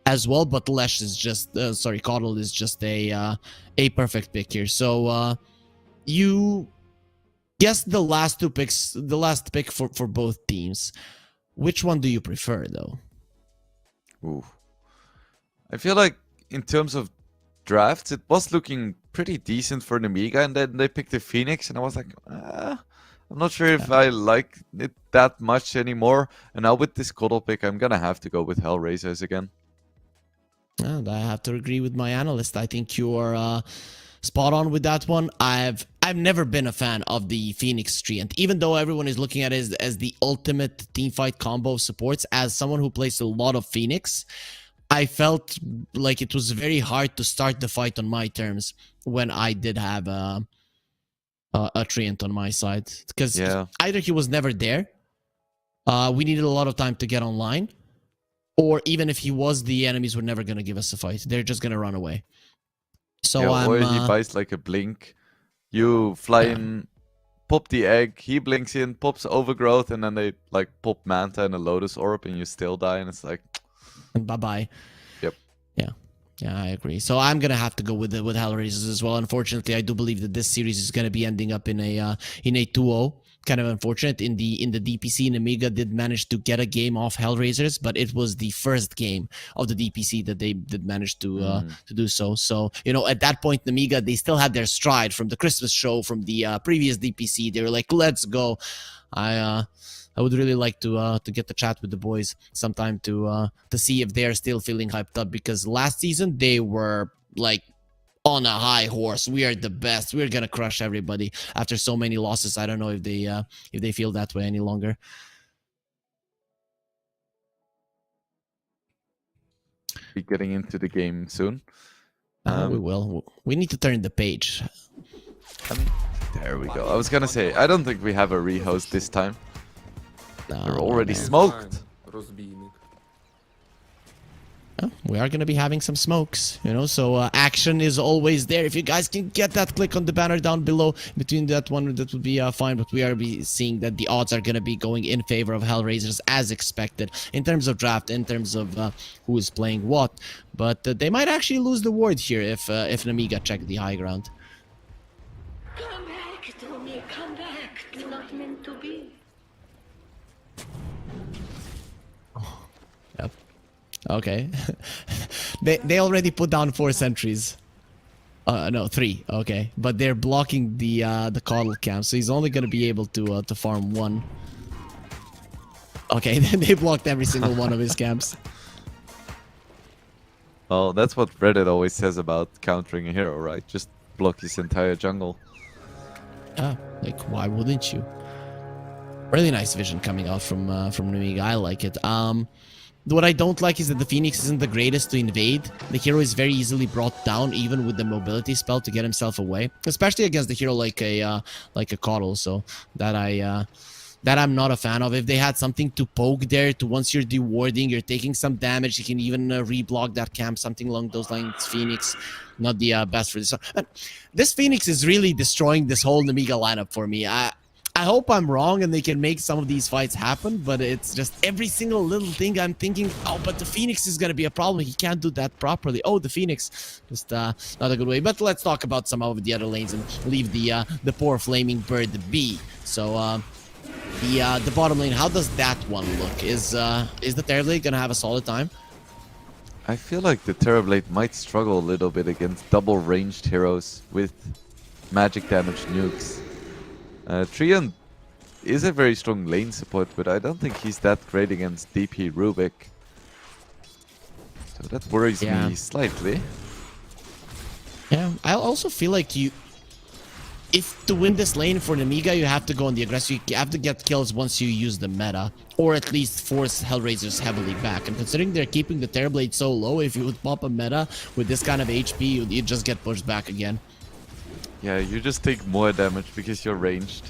as well, but Lesh is just Coddle is just a perfect pick here. So you guess the last two picks, the last pick for both teams. Which one do you prefer though? Ooh. I feel like in terms of drafts, it was looking pretty decent for Nemiga, and then they picked the Phoenix, and I was like, I'm not sure if I like it that much anymore. And now with this Coddle pick, I'm gonna have to go with Hellraisers again. And I have to agree with my analyst. I think you are spot on with that one. I've I've never been a fan of the Phoenix Treant, even though everyone is looking at it as the ultimate teamfight combo of supports. As someone who plays a lot of Phoenix, I felt like it was very hard to start the fight on my terms when I did have a Treant on my side, because either he was never there, we needed a lot of time to get online, or even if he was, the enemies were never going to give us a fight. They're just going to run away. So or he buys like a blink. You fly in, pop the egg, he blinks in, pops overgrowth, and then they like pop Manta and a Lotus Orb, and you still die, and it's like... And bye-bye. Yep. Yeah, I agree. So I'm gonna have to go with Hellraisers as well. Unfortunately, I do believe that this series is gonna be ending up in a 2-0. Kind of unfortunate. In the DPC, Nemiga did manage to get a game off Hellraisers, but it was the first game of the DPC that they did manage to do so. So, you know, at that point, Nemiga, they still had their stride from the Christmas show from the previous DPC. They were like, let's go. I would really like to get the chat with the boys sometime to see if they're still feeling hyped up, because last season they were like on a high horse. We are the best. We're gonna crush everybody. After so many losses, I don't know if they feel that way any longer. Be getting into the game soon. We will. We need to turn the page. There we go. I was gonna say, I don't think we have a rehost this time. No, We're already man. smoked. Oh, we are going to be having some smokes, you know, so action is always there. If you guys can get that click on the banner down below between that one, that would be fine. But we are seeing that the odds are going to be going in favor of Hellraisers as expected in terms of draft, in terms of who is playing what. But they might actually lose the ward here if Nemiga check the high ground. Come back to me, come back. It's not meant to be. Yep. Okay. they already put down 4 sentries. No, 3. Okay, but they're blocking the coddle camp, so he's only gonna be able to farm 1. Okay, they blocked every single one of his camps. Well, that's what Reddit always says about countering a hero, right? Just block his entire jungle. Yeah, like why wouldn't you? Really nice vision coming out from Nemiga. I like it. What I don't like is that the Phoenix isn't the greatest to invade. The hero is very easily brought down, even with the mobility spell, to get himself away, especially against the hero like a coddle. So that I'm not a fan of. If they had something to poke there, to once you're dewarding, you're taking some damage, you can even reblock that camp, something along those lines. Phoenix, not the best for this. And this Phoenix is really destroying this whole Nemiga lineup for me. I hope I'm wrong and they can make some of these fights happen, but it's just every single little thing I'm thinking, oh, but the Phoenix is going to be a problem. He can't do that properly. Oh, the Phoenix, just not a good way. But let's talk about some of the other lanes and leave the poor Flaming Bird be. So the bottom lane, how does that one look? Is the Terrorblade going to have a solid time? I feel like the Terrorblade might struggle a little bit against double ranged heroes with magic damage nukes. Treant is a very strong lane support, but I don't think he's that great against DP Rubik. So that worries me slightly. Yeah, I also feel like if to win this lane for Nemiga, you have to go on the aggressive. You have to get kills once you use the meta, or at least force Hellraisers heavily back. And considering they're keeping the Terrorblade so low, if you would pop a meta with this kind of HP, you'd just get pushed back again. Yeah, you just take more damage because you're ranged.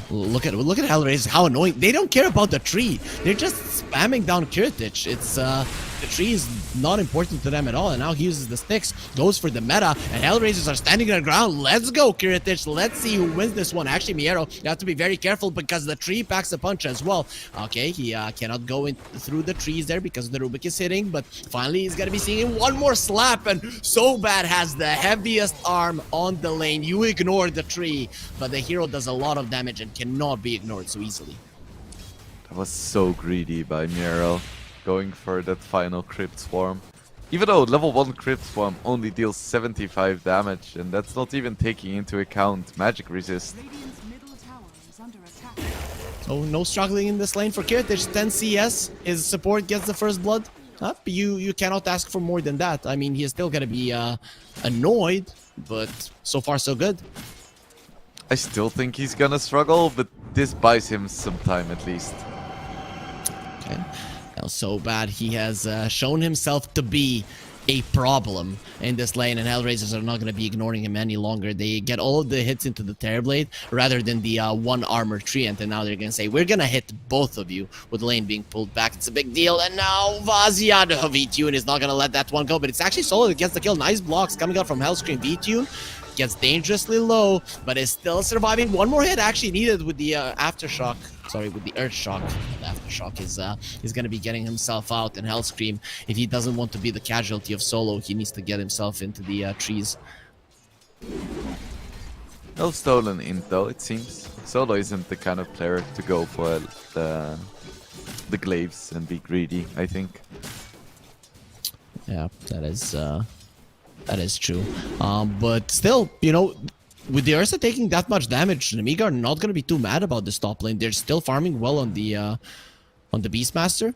Look at Hellraisers, how annoying. They don't care about the tree. They're just spamming down Kiritich. It's the tree is not important to them at all. And now he uses the sticks, goes for the meta, and Hellraisers are standing their ground. Let's go, Kiritich. Let's see who wins this one. Actually, Miero, you have to be very careful because the tree packs a punch as well. Okay, he cannot go in through the trees there because the Rubik is hitting, but finally he's gonna be seeing one more slap, and So Bad has the heaviest arm on the lane. You ignore the tree, but the hero does a lot of damage and cannot be ignored so easily. That was so greedy by Miero, going for that final Crypt Swarm. Even though level 1 Crypt Swarm only deals 75 damage, and that's not even taking into account magic resist. Radiant's middle tower is under attack. So no struggling in this lane for Kiritich. 10 CS, his support gets the first blood. You cannot ask for more than that. I mean, he's still gonna be annoyed, but so far so good. I still think he's gonna struggle, but this buys him some time at least. Okay. Now, so bad he has shown himself to be a problem in this lane, and Hellraisers are not going to be ignoring him any longer. They get all of the hits into the Terrorblade rather than the one armor treant, and now they're going to say, we're going to hit both of you, with the lane being pulled back. It's a big deal, and now Vaziad of V-Tune is not going to let that one go, but it's actually Solo that gets the kill. Nice blocks coming out from Hellscream. V-Tune gets dangerously low, but is still surviving. One more hit actually needed with the Aftershock. Sorry, with the Earth Shock. The Aftershock is going to be getting himself out, and Hellscream, if he doesn't want to be the casualty of Solo, he needs to get himself into the trees. No stolen int though, it seems. Solo isn't the kind of player to go for the glaives and be greedy, I think. Yeah, that is true. But still, you know, with the Ursa taking that much damage, Nemiga are not going to be too mad about this top lane. They're still farming well on the Beastmaster.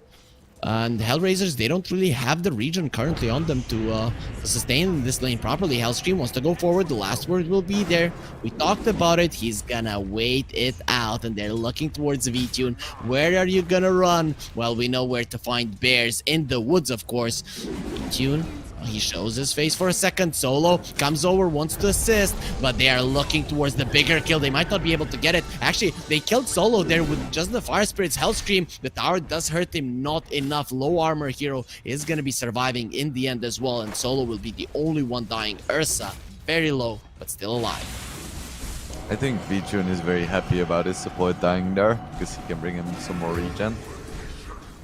And Hellraisers, they don't really have the region currently on them to sustain this lane properly. Hellscream wants to go forward. The last word will be there. We talked about it. He's gonna wait it out, and they're looking towards V-Tune. Where are you gonna run? Well, we know where to find bears. In the woods, of course. V-Tune, he shows his face for a second. Solo comes over, wants to assist, but they are looking towards the bigger kill. They might not be able to get it. Actually, they killed Solo there with just the Fire Spirit's Hellscream. The tower does hurt him not enough. Low armor hero is going to be surviving in the end as well, and Solo will be the only one dying. Ursa, very low, but still alive. I think V-Tune is very happy about his support dying there, because he can bring him some more regen.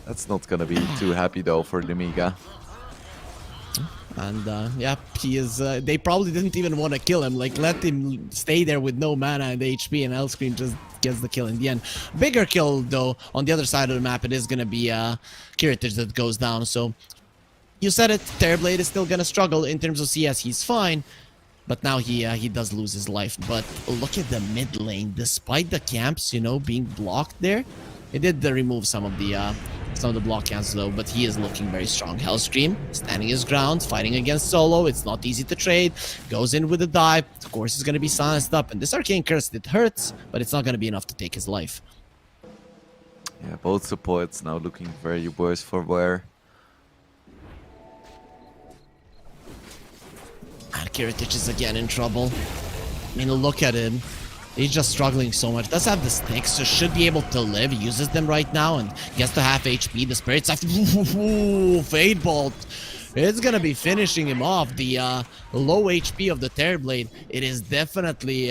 That's not gonna be too happy though for Nemiga. And yeah, he is. They probably didn't even want to kill him. Like, let him stay there with no mana and HP, and Hellscream just gets the kill in the end. Bigger kill though on the other side of the map. It is gonna be Kiritich that goes down. So you said it. Terrorblade is still gonna struggle in terms of CS. He's fine, but now he does lose his life. But look at the mid lane. Despite the camps, you know, being blocked there, it did remove some of the block camps though, but he is looking very strong. Hellscream standing his ground, fighting against Solo. It's not easy to trade. Goes in with a dive. Of course, he's going to be silenced up, and this Arcane Curse, it hurts, but it's not going to be enough to take his life. Yeah, both supports now looking very worse for wear. And Kiritich is again in trouble. I mean, look at him. He's just struggling so much. Does have the sticks, so should be able to live. He uses them right now and gets to half HP. The Spirits have Fade Bolt. It's gonna be finishing him off. The low HP of the Terrorblade, it is definitely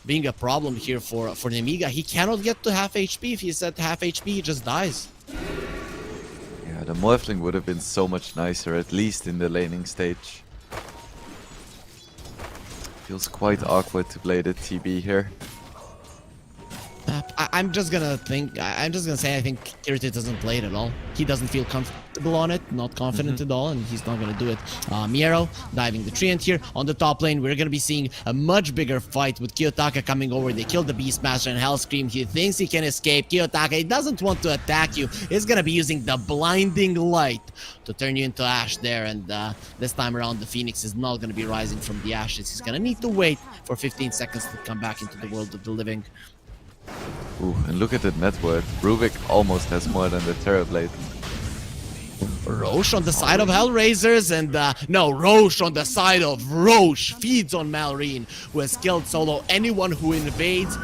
being a problem here for Nemiga. He cannot get to half HP. If he's at half HP, he just dies. Yeah, the Morphling would have been so much nicer, at least in the laning stage. Feels quite awkward to play the TB here. I'm just gonna say I think Kiritich doesn't play it at all. He doesn't feel comfortable on it, not confident at all, and he's not gonna do it. Miero diving the treant here on the top lane. We're gonna be seeing a much bigger fight with Kiyotaka coming over. They killed the Beastmaster and Hellscream. He thinks he can escape. Kiyotaka, he doesn't want to attack you. He's gonna be using the blinding light to turn you into ash there, and this time around the Phoenix is not gonna be rising from the ashes. He's gonna need to wait for 15 seconds to come back into the world of the living. Ooh, and look at the net worth. Ruvik almost has more than the Terrorblade. Roche on the side of Hellraisers, and no, Roche on the side of Roche feeds on Malrine, who has killed Solo. Anyone who invades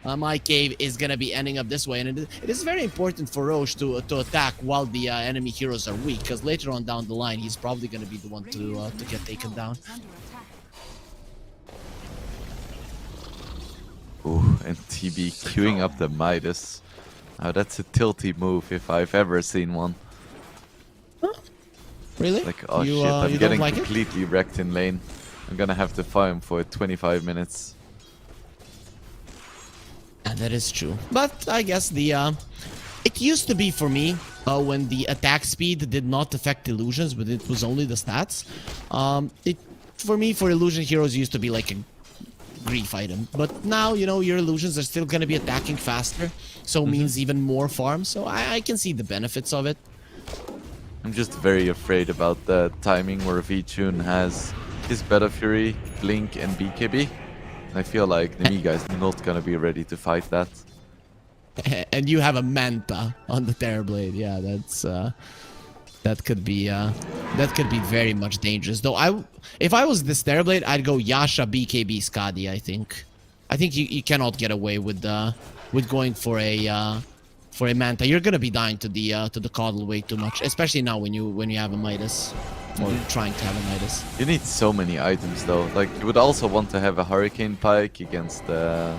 my cave is gonna be ending up this way, and it is very important for Roche to attack while the enemy heroes are weak, because later on down the line he's probably gonna be the one to get taken down. Ooh, and TB queuing up the Midas. Now that's a tilty move if I've ever seen one. Huh? Really? Like, oh You, shit, I'm you getting don't like it? completely wrecked in lane. I'm gonna have to farm for 25 minutes. And that is true. But I guess the it used to be for me when the attack speed did not affect illusions, but it was only the stats. For me, for illusion heroes used to be like a grief item, but now, you know, your illusions are still going to be attacking faster, so means even more farm, so I can see the benefits of it. I'm just very afraid about the timing where V-Tune has his Beta Fury, Blink, and BKB. I feel like Nemiga is not gonna be ready to fight that. And you have a Manta on the Terrorblade. Yeah, that's that could be very much dangerous. Though if I was this Terrorblade, I'd go Yasha, BKB, Skadi. I think you cannot get away with going for a Manta. You're gonna be dying to the Coddle way too much, especially now when you have a Midas. Or trying to have a Midas. You need so many items though. Like you would also want to have a Hurricane Pike against the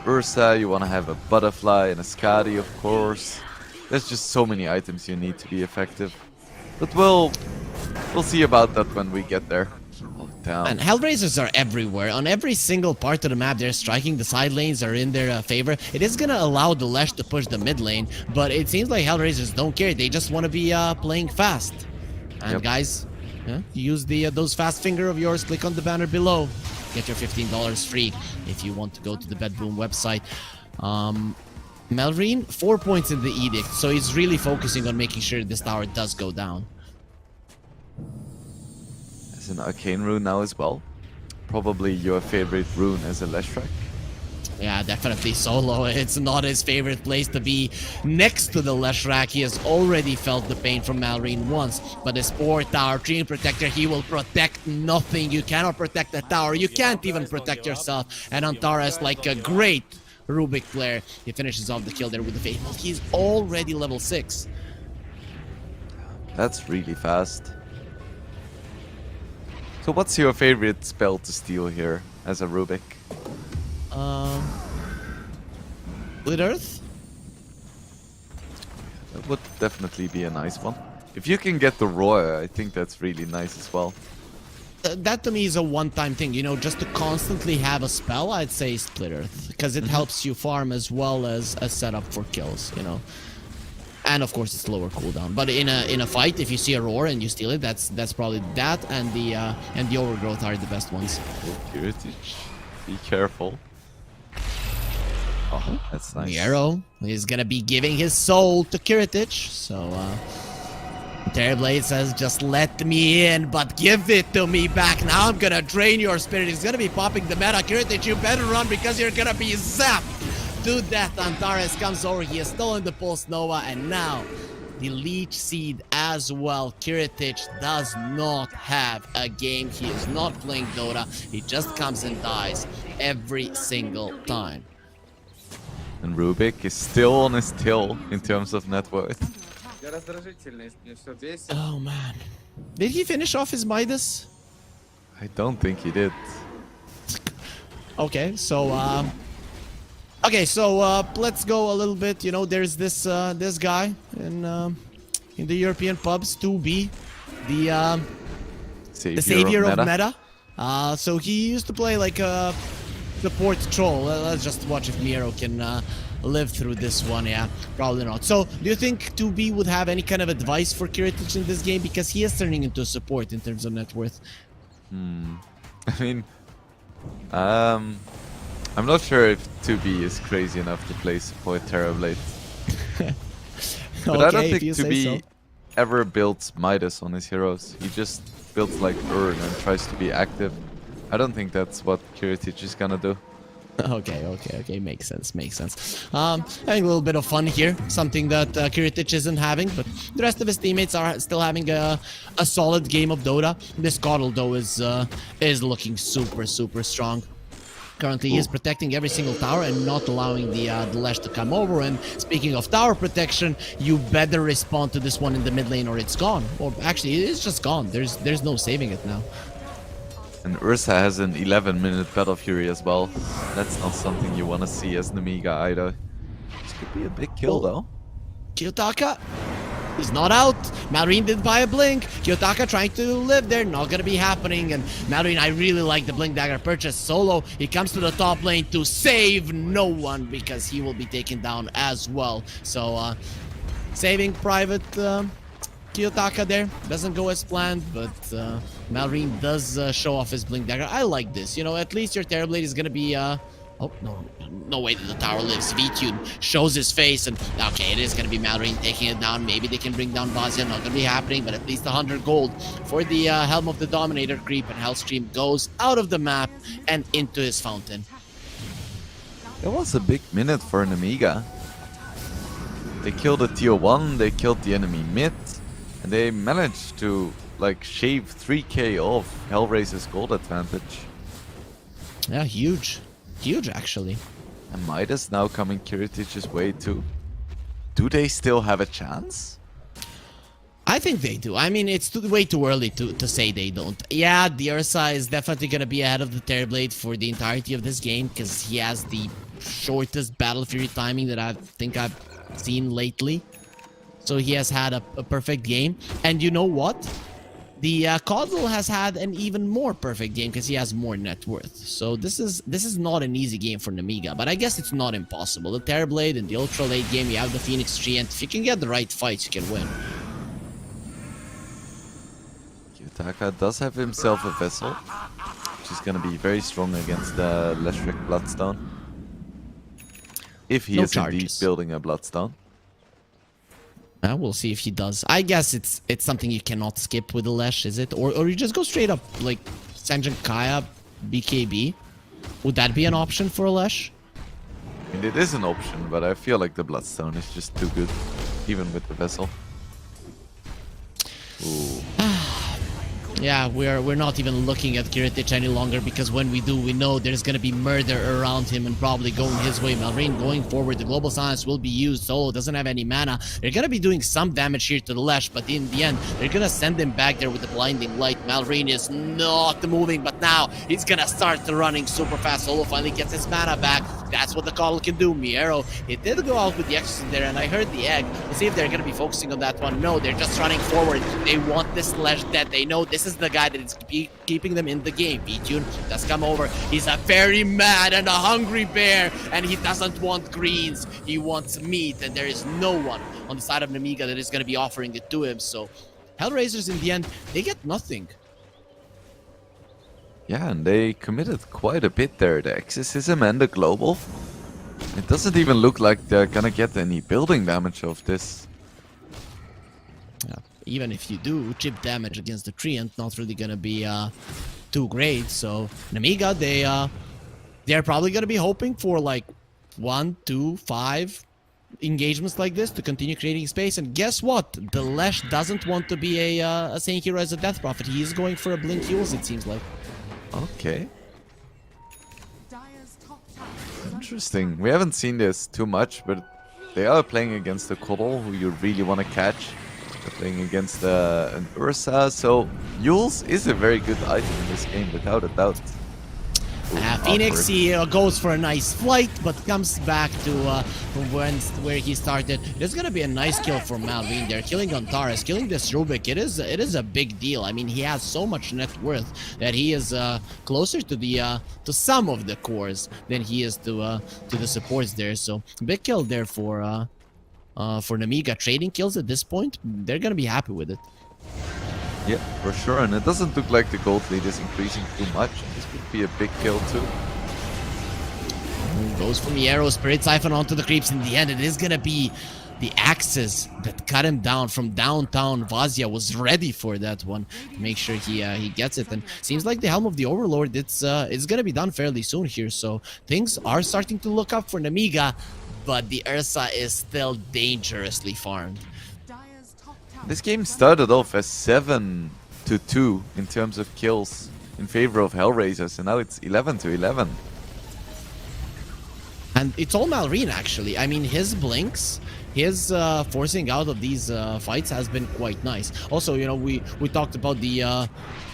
Ursa. You want to have a Butterfly and a Skadi, of course. There's just so many items you need to be effective. But we'll see about that when we get there. Oh, damn. And Hellraisers are everywhere. On every single part of the map, they're striking. The side lanes are in their favor. It is gonna allow the Lesh to push the mid lane, but it seems like Hellraisers don't care. They just want to be playing fast. And guys, use those fast finger of yours. Click on the banner below. Get your $15 free if you want to go to the BETBOOM website. Melreen, 4 points in the Edict, so he's really focusing on making sure this tower does go down. As an Arcane Rune now as well. Probably your favorite rune as a Leshrac. Yeah, definitely Solo. It's not his favorite place to be next to the Leshrac. He has already felt the pain from Malrine once, but his 4 tower Dream Protector, he will protect nothing. You cannot protect the tower. You can't even protect yourself. And Antares, like a great Rubik player, he finishes off the kill there with the Fate. He's already level 6. That's really fast. So what's your favorite spell to steal here as a Rubik? Split Earth? That would definitely be a nice one. If you can get the Roar, I think that's really nice as well. That to me is a one-time thing, you know, just to constantly have a spell, I'd say Split Earth, because it helps you farm as well as a setup for kills, you know. And of course it's lower cooldown. But in a fight, if you see a Roar and you steal it, that's probably that and the Overgrowth are the best ones. Oh, Kiritich. Be careful. Oh, that's nice. Miero is gonna be giving his soul to Kiritich, so Terrorblade says, just let me in, but give it to me back. Now I'm gonna drain your spirit. He's gonna be popping the meta. Kiritich, you better run because you're gonna be zapped. Do that. Antares comes over. He has stolen the Pulse Nova, and now the Leech Seed as well. Kiritich does not have a game. He is not playing Dota. He just comes and dies every single time. And Rubik is still on his till in terms of net worth. Oh man. Did he finish off his Midas? I don't think he did. Okay, so let's go a little bit. You know, there's this guy in the European pubs, 2B, the savior of meta. So he used to play like a support troll. Let's just watch if Miero can live through this one. Yeah, probably not. So do you think 2B would have any kind of advice for Kiritich in this game, because he is turning into a support in terms of net worth? I mean, I'm not sure if 2B is crazy enough to play support Terrorblade. But Okay, I don't if think you say 2B so. ever builds Midas on his heroes. He just builds like Urn and tries to be active. I don't think that's what Kiritich is gonna do. Okay, makes sense. Having a little bit of fun here, something that Kiritich isn't having, but the rest of his teammates are still having a solid game of Dota. This Coddle though is looking super strong. Currently, he is protecting every single tower and not allowing the Lesh to come over. And speaking of tower protection, you better respond to this one in the mid lane or it's gone. Or actually, it is just gone. There's no saving it now. And Ursa has an 11-minute Battle Fury as well. That's not something you want to see as Nemiga either. This could be a big kill though. Kiyotaka is not out. Malrine did buy a blink. Kiyotaka trying to live there. Not gonna be happening. And Malrine, I really like the blink dagger purchase. Solo, he comes to the top lane to save no one because he will be taken down as well. So saving private Kiyotaka there. Doesn't go as planned, but Malrine does show off his blink dagger. I like this. You know, at least your Terrorblade is gonna be Oh, no. No way that the tower lives. V-Tune shows his face, and okay, it is going to be Malrine taking it down. Maybe they can bring down Vazia. Not going to be happening, but at least 100 gold for the Helm of the Dominator creep, and Hellstream goes out of the map and into his fountain. That was a big minute for Nemiga. They killed a tier 1, they killed the enemy mid, and they managed to like shave 3k off Hellraiser's gold advantage. Yeah, huge. Huge, actually. And Midas now coming Kiritich's way too. Do they still have a chance? I think they do. I mean, it's way too early to say they don't. Yeah, the Ursa is definitely going to be ahead of the Terrorblade for the entirety of this game because he has the shortest Battle Fury timing that I think I've seen lately. So he has had a perfect game. And you know what? The Coddle has had an even more perfect game because he has more net worth. So this is not an easy game for Nemiga, but I guess it's not impossible. The Terrorblade and the ultra late game, you have the Phoenix Tree, and if you can get the right fights, you can win. Yutaka does have himself a vessel, which is going to be very strong against the Leshric Bloodstone. If he is indeed building a Bloodstone. We'll see if he does. I guess it's something you cannot skip with the Lesh, is it? Or you just go straight up, like, Sanjin Kaya, BKB. Would that be an option for a Lesh? I mean, it is an option, but I feel like the Bloodstone is just too good, even with the vessel. Ooh. Yeah, we're not even looking at Kiritich any longer because when we do, we know there's gonna be murder around him and probably going his way. Malrine going forward, the Global Silence will be used. Solo doesn't have any mana. They're gonna be doing some damage here to the Lesh, but in the end, they're gonna send him back there with the Blinding Light. Malrine is not moving, but now he's gonna start running super fast. Solo finally gets his mana back. That's what the Coddle can do. Miero, it did go out with the Exorcism there, and I heard the egg. Let's see if they're gonna be focusing on that one. No, they're just running forward. They want this Lesh dead. They know this is the guy that is keeping them in the game. V-Tune does come over. He's a very mad and a hungry bear, and he doesn't want greens. He wants meat, and there is no one on the side of Nemiga that is going to be offering it to him. So Hellraisers, in the end, they get nothing. Yeah, and they committed quite a bit there. The Exorcism and the Global. It doesn't even look like they're gonna get any building damage of this. Yeah. Even if you do, chip damage against the Treant, not really gonna be too great. So Nemiga, they're probably gonna be hoping for like 1, 2, 5 engagements like this to continue creating space. And guess what? The Lesh doesn't want to be a Saint Hero as a Death Prophet. He is going for a Blink Heals, it seems like. Okay. Dire's top tower is under Interesting. We haven't seen this too much, but they are playing against a Coddle who you really want to catch. They're playing against an Ursa, so Yules is a very good item in this game, without a doubt. Ooh, Phoenix, he goes for a nice flight, but comes back to from where he started. There's gonna be a nice kill for Malrine there, killing Antares, killing this Rubik. It is a big deal. I mean, he has so much net worth that he is closer to the to some of the cores than he is to the supports there. So big kill there for Nemiga. Trading kills at this point, they're gonna be happy with it. Yeah, for sure, and it doesn't look like the gold lead is increasing too much. This would be a big kill too. Goes from the arrow, Spirit Siphon onto the creeps. In the end, it is gonna be the axes that cut him down from downtown. Vazia was ready for that one to make sure he gets it, and seems like the Helm of the Overlord, it's gonna be done fairly soon here. So things are starting to look up for Nemiga, but the Ursa is still dangerously farmed. Dire's top tower This game is under started off as 7-2 in terms of kills in favor of Hellraisers, and now it's 11-11. And it's all Malrine, actually. I mean, his blinks, his forcing out of these fights has been quite nice. Also, you know, we talked about the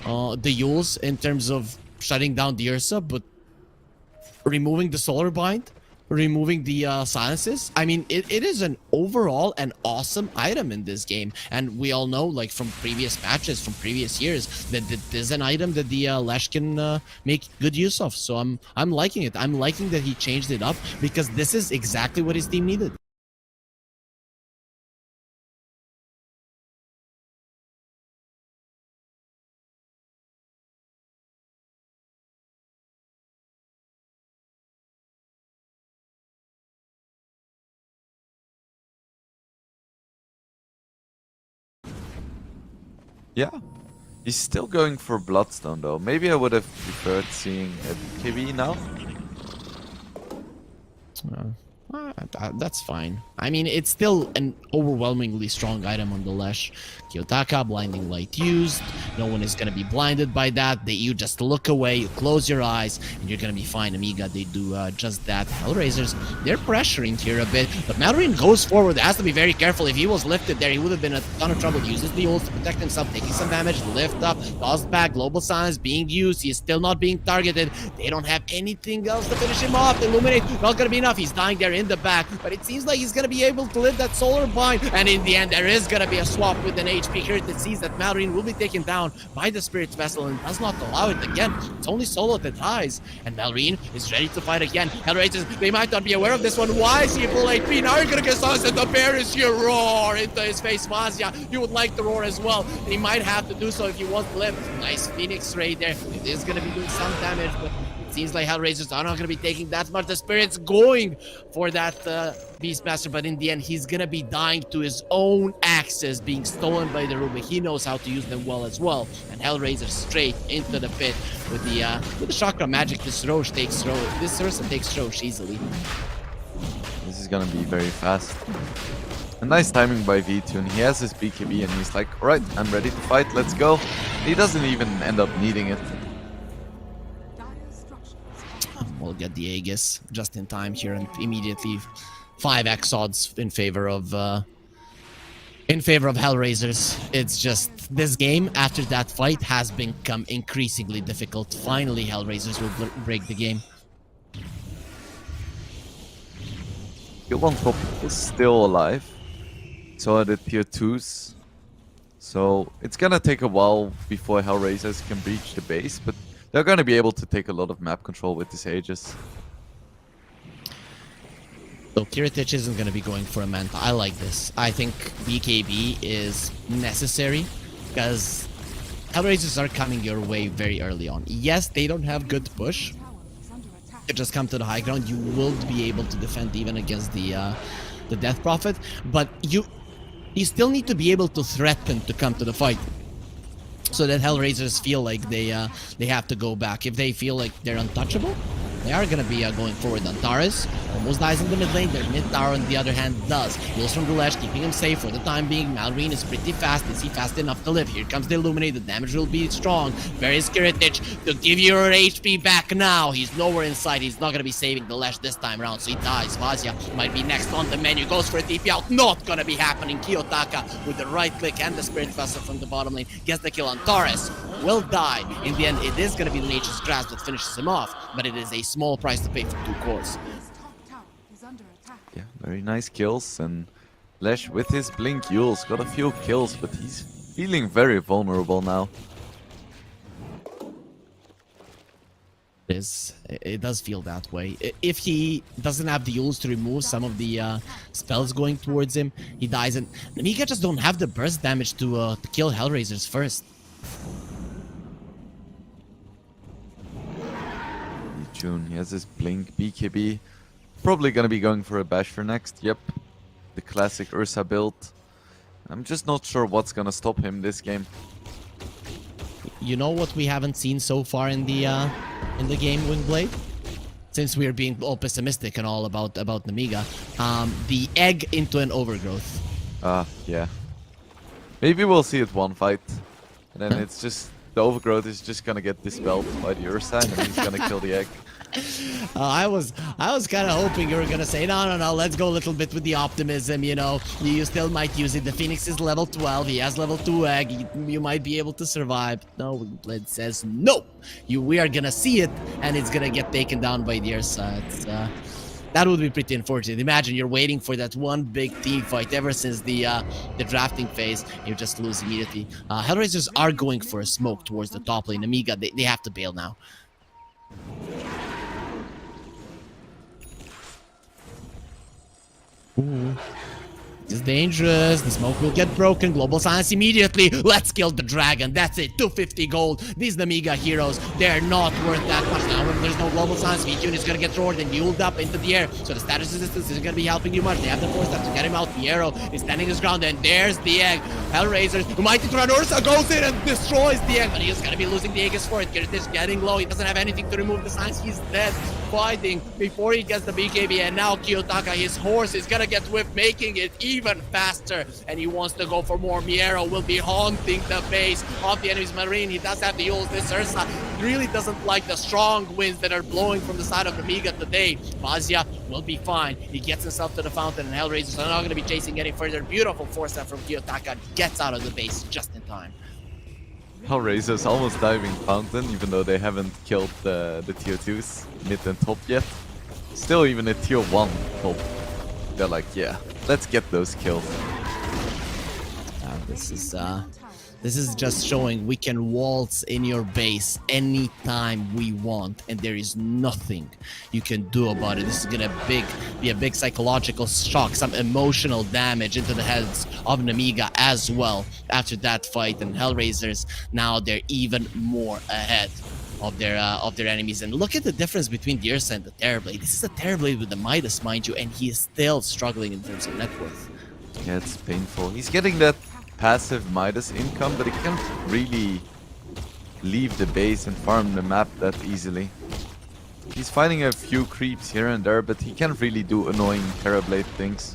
Yules in terms of shutting down the Ursa, but removing the Solar Bind, removing the silences. I mean, it is an overall an awesome item in this game, and we all know, like from previous patches, from previous years, that this is an item that the Lash can make good use of. So I'm liking it. I'm liking that he changed it up because this is exactly what his team needed. Yeah. He's still going for Bloodstone though. Maybe I would have preferred seeing a BKB now. That's fine. I mean, it's still an overwhelmingly strong item on the Lesh. Kiyotaka, blinding light used. No one is gonna be blinded by that. You just look away, you close your eyes, and you're gonna be fine. Amiga, they do just that. Hellraisers, they're pressuring here a bit, but Mallorin goes forward. Has to be very careful. If he was lifted there, he would have been a ton of trouble. Uses the ult to protect himself, taking some damage. Lift up, tossed back. Global silence being used. He is still not being targeted. They don't have anything else to finish him off. Illuminate, not gonna be enough. He's dying there in the back, but it seems like he's gonna be able to live that solar bind, and in the end there is gonna be a swap with an HP here that sees that Mallorin will be taken down by the Spirit Vessel and does not allow it again. It's only Solo that dies, and Mallorin is ready to fight again. Hellraisers, they might not be aware of this one. Why is he full HP? Now you're gonna get silenced, and the bear is here. Roar into his face. Mazia, you would like to roar as well. He might have to do so if he wants to live. Nice Phoenix Ray there. It is gonna be doing some damage, but seems like Hellraisers are not going to be taking that much. The Spirit's going for that Beastmaster, but in the end, he's going to be dying to his own axes being stolen by the Rubik. He knows how to use them well as well. And Hellraiser straight into the pit with the Chakra Magic. This Roche takes Roche. This Ursa takes Roche easily. This is gonna be very fast. A nice timing by V-Tune. He has his BKB and he's like, alright, I'm ready to fight, let's go. He doesn't even end up needing it. We'll get the Aegis just in time here, and immediately 5x odds in favor of Hellraisers. It's just this game after that fight has become increasingly difficult. Finally, Hellraisers will break the game. Kill on top is still alive. So are the tier 2s. So it's gonna take a while before Hellraisers can breach the base, but they're going to be able to take a lot of map control with this Aegis. So Kiritich isn't going to be going for a Manta. I like this. I think BKB is necessary because Hellraisers are coming your way very early on. Yes, they don't have good push. You just come to the high ground. You will be able to defend even against the Death Prophet, but you still need to be able to threaten to come to the fight, so that Hellraisers feel like they have to go back. If they feel like they're untouchable, they are going to be going forward. Antares almost dies in the mid lane. Their mid tower, on the other hand, does. Heals from the Lash, keeping him safe for the time being. Malrine is pretty fast. Is he fast enough to live? Here comes the Illuminate. The damage will be strong. Where is Kiritich to give your HP back now? He's nowhere in sight. He's not going to be saving the Lash this time around, so he dies. Vazia might be next on the menu. Goes for a TP out. Not going to be happening. Kiyotaka with the right click and the Spirit Vessel from the bottom lane gets the kill. Antares will die. In the end, it is going to be Nature's Grasp that finishes him off, but it is a small price to pay for 2 cores. Yeah, very nice kills, and Lesh with his Blink Yules got a few kills, but he's feeling very vulnerable now. It does feel that way. If he doesn't have the Yules to remove some of the spells going towards him, he dies, and Nemiga just don't have the burst damage to kill Hellraisers first. June, he has his Blink BKB. Probably gonna be going for a Basher next. Yep, the classic Ursa build. I'm just not sure what's gonna stop him this game. You know what we haven't seen so far in the game, Windblade? Since we're being all pessimistic and all about Nemiga, the egg into an overgrowth. Yeah. Maybe we'll see it one fight, and then it's just the overgrowth is just gonna get dispelled by the Ursa, and then he's gonna kill the egg. I was kind of hoping you were gonna say no, let's go a little bit with the optimism, you know. You still might use it. The Phoenix is level 12, he has level 2 egg, you might be able to survive. No, Blade says no, we are gonna see it, and it's gonna get taken down by the Ursa. That would be pretty unfortunate. Imagine you're waiting for that one big team fight ever since the drafting phase, you just lose immediately. Hellraisers are going for a smoke towards the top lane. Amiga, they have to bail now. Ooh. This is dangerous. The smoke will get broken. Global Silence immediately. Let's kill the dragon. That's it. 250 gold. These Nemiga heroes, they're not worth that much. Now, when there's no Global Silence, VTune is going to get roared and yuled up into the air. So the status resistance isn't going to be helping you much. They have the force to get him out. Piero is standing his ground. And there's the egg. Hellraisers. Mighty Tyrannorsa goes in and destroys the egg. But he's going to be losing the Aegis for it. It's getting low. He doesn't have anything to remove the signs. He's dead. Fighting before he gets the BKB. And now Kiyotaka, his horse, is going to get whipped, making it even faster. And he wants to go for more. Miero will be haunting the base of the enemy's marine. He does have to use this Ursa. Really doesn't like the strong winds that are blowing from the side of Nemiga today. Mazia will be fine. He gets himself to the fountain, and Hellraisers are not going to be chasing any further. Beautiful force step from Kiyotaka. Gets out of the base just in time. Hellraisers almost diving fountain, even though they haven't killed the tier 2s mid and top yet. Still, even a tier 1 top. They're like, yeah, let's get those kills. This is just showing we can waltz in your base anytime we want, and there is nothing you can do about it. This is gonna be a big psychological shock, some emotional damage into the heads of Nemiga as well after that fight. And Hellraisers, now they're even more ahead of their enemies. And look at the difference between the Ursa and the Terrorblade. This is a Terrorblade with the Midas, mind you, and he is still struggling in terms of net worth. Yeah, it's painful. He's getting that passive Midas income, but he can't really leave the base and farm the map that easily. He's fighting a few creeps here and there, but he can't really do annoying Terrorblade things.